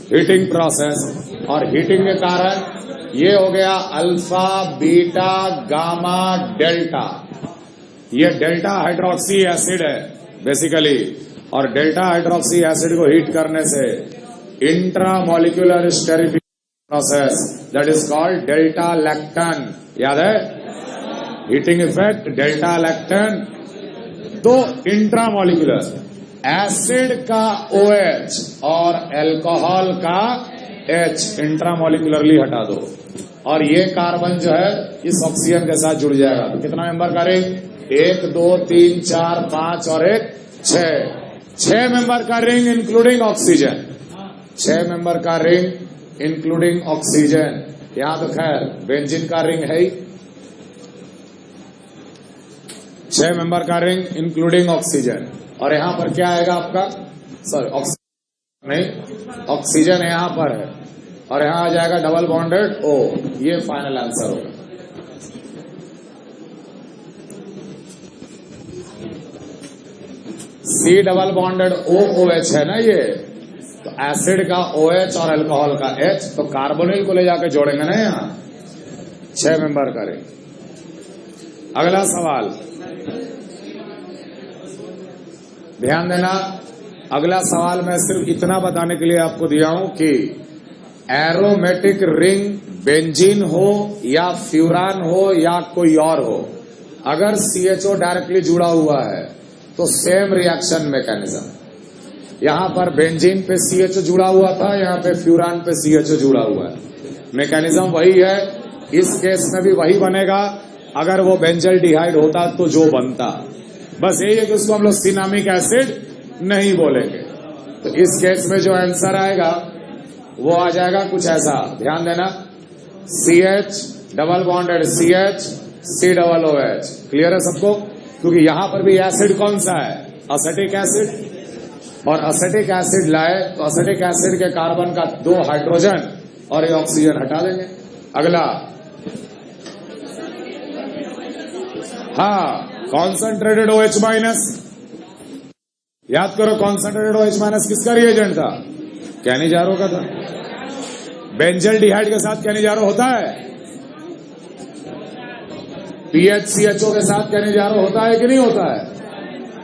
हीटिंग प्रोसेस, और हीटिंग के कारण ये हो गया अल्फा बीटा गामा डेल्टा। ये डेल्टा हाइड्रोक्सी एसिड है बेसिकली, और डेल्टा हाइड्रोक्सी एसिड को हीट करने से intramolecular esterification process that is called delta लैक्टन, याद है? Heating effect, delta लैक्टन। तो इंट्रामोलिकुलर एसिड का OH और अल्कोहल का H इंट्रामोलिकुलरली हटा दो और ये कार्बन जो है इस ऑक्सीजन के साथ जुड़ जाएगा। तो कितना मेंबर का रिंग? 1 2 3 4 5 और 1 6 मेंबर का रिंग इंक्लूडिंग ऑक्सीजन। 6 मेंबर का रिंग इंक्लूडिंग ऑक्सीजन। यहां तो खैर बेंजीन का रिंग है ही। 6 मेंबर का रिंग इंक्लूडिंग ऑक्सीजन। और यहां पर क्या आएगा आपका? सॉरी ऑक्सीजन नहीं, ऑक्सीजन यहां पर है और यहां आ जाएगा डबल बॉन्डेड O। ये फाइनल आंसर होगा। C डबल बॉन्डेड OOH है ना ये। तो एसिड का OH और अल्कोहल का H, तो कार्बोनिल को ले जाके जोड़ेंगे ना यहां। 6 मेंबर का रिंग। अगला सवाल ध्यान देना। अगला सवाल मैं सिर्फ इतना बताने के लिए आपको दिया हूं कि एरोमेटिक रिंग बेंजीन हो या फ्यूरान हो या कोई और हो, अगर CHO डायरेक्टली जुड़ा हुआ है तो सेम रिएक्शन मैकेनिज्म। यहां पर बेंजीन पे CHO जुड़ा हुआ था, यहां पे फ्यूरान पे CHO जुड़ा हुआ है। मैकेनिज्म वही है, इस केस में भी वही बनेगा। अगर वो बेंजल डिहाइड होता तो जो बनता, बस यही है कि उसको हम लोग सिनामिक एसिड नहीं बोलेंगे। तो इस केस में जो आंसर आएगा वो आ जाएगा कुछ ऐसा। ध्यान देना, CH double bonded CH C double OH। Clear है सबको? क्योंकि यहां पर भी एसिड कौन सा है? Acetic acid. और एसिटिक एसिड लाए तो एसिटिक एसिड के कार्बन का 2 हाइड्रोजन और ये ऑक्सीजन हटा देंगे। अगला, हाँ, कॉन्सेंट्रेटेड OH माइनस। याद करो कॉन्सेंट्रेटेड OH माइनस किसका रिएजेंट था? कैनिजारो का था। बेंजल डिहाइड के साथ कैनिजारो होता है? PHCHO के साथ कैनिजारो होता है कि नहीं होता है?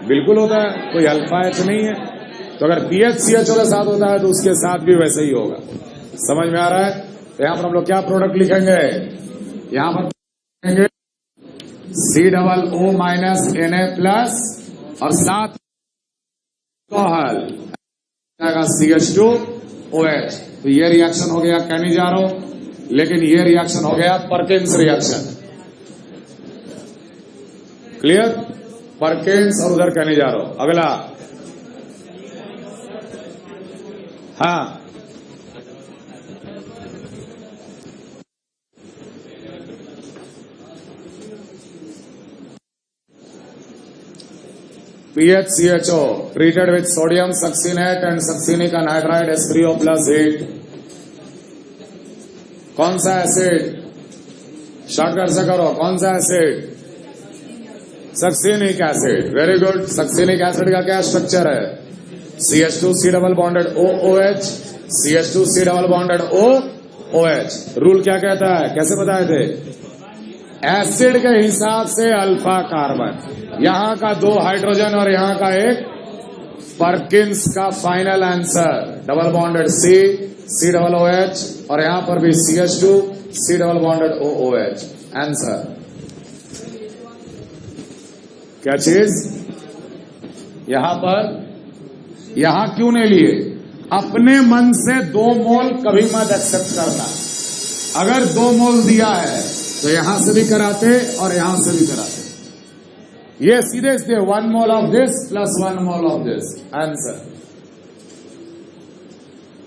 बिल्कुल होता है। कोई अल्फा H नहीं है। तो अगर PHCHO के साथ होता है तो उसके साथ भी वैसे ही होगा। समझ में आ रहा है? तो यहां पर हम लोग क्या प्रोडक्ट लिखेंगे? यहां पर लिखेंगे C double O minus Na plus और साथ अल्कोहल CH2OH। तो ये रिएक्शन हो गया कैनिजारो, लेकिन ये रिएक्शन हो गया परकिंस रिएक्शन। क्लियर? परकिंस और उधर कैनिजारो। अगला, हाँ, PHCHO treated with sodium succinate and succinic anhydride H3O plus heat। कौन सा एसिड? शॉर्टकट से करो, कौन सा acid? Succinic acid. Very good. Succinic acid का क्या स्ट्रक्चर है? CH2 C double bonded OOH, CH2 C double bonded OOH। Rule क्या कहता है? कैसे बताए थे? एसिड के हिसाब से अल्फा कार्बन, यहां का 2 हाइड्रोजन और यहां का 1। परकिंस का final answer double bonded C double OH और यहां पर भी CH2 C double bonded OOH। Answer क्या चीज? यहां क्यों नहीं लिए? अपने मन से 2 मोल कभी मत एक्सेप्ट करना। अगर 2 मोल दिया है तो यहां से भी कराते और यहां से भी कराते। ये सीधे 1 mole of this plus 1 mole of this. Answer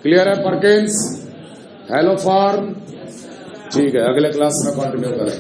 clear है? Perkin's haloform. ठीक है, अगले क्लास में कंटिन्यू करें।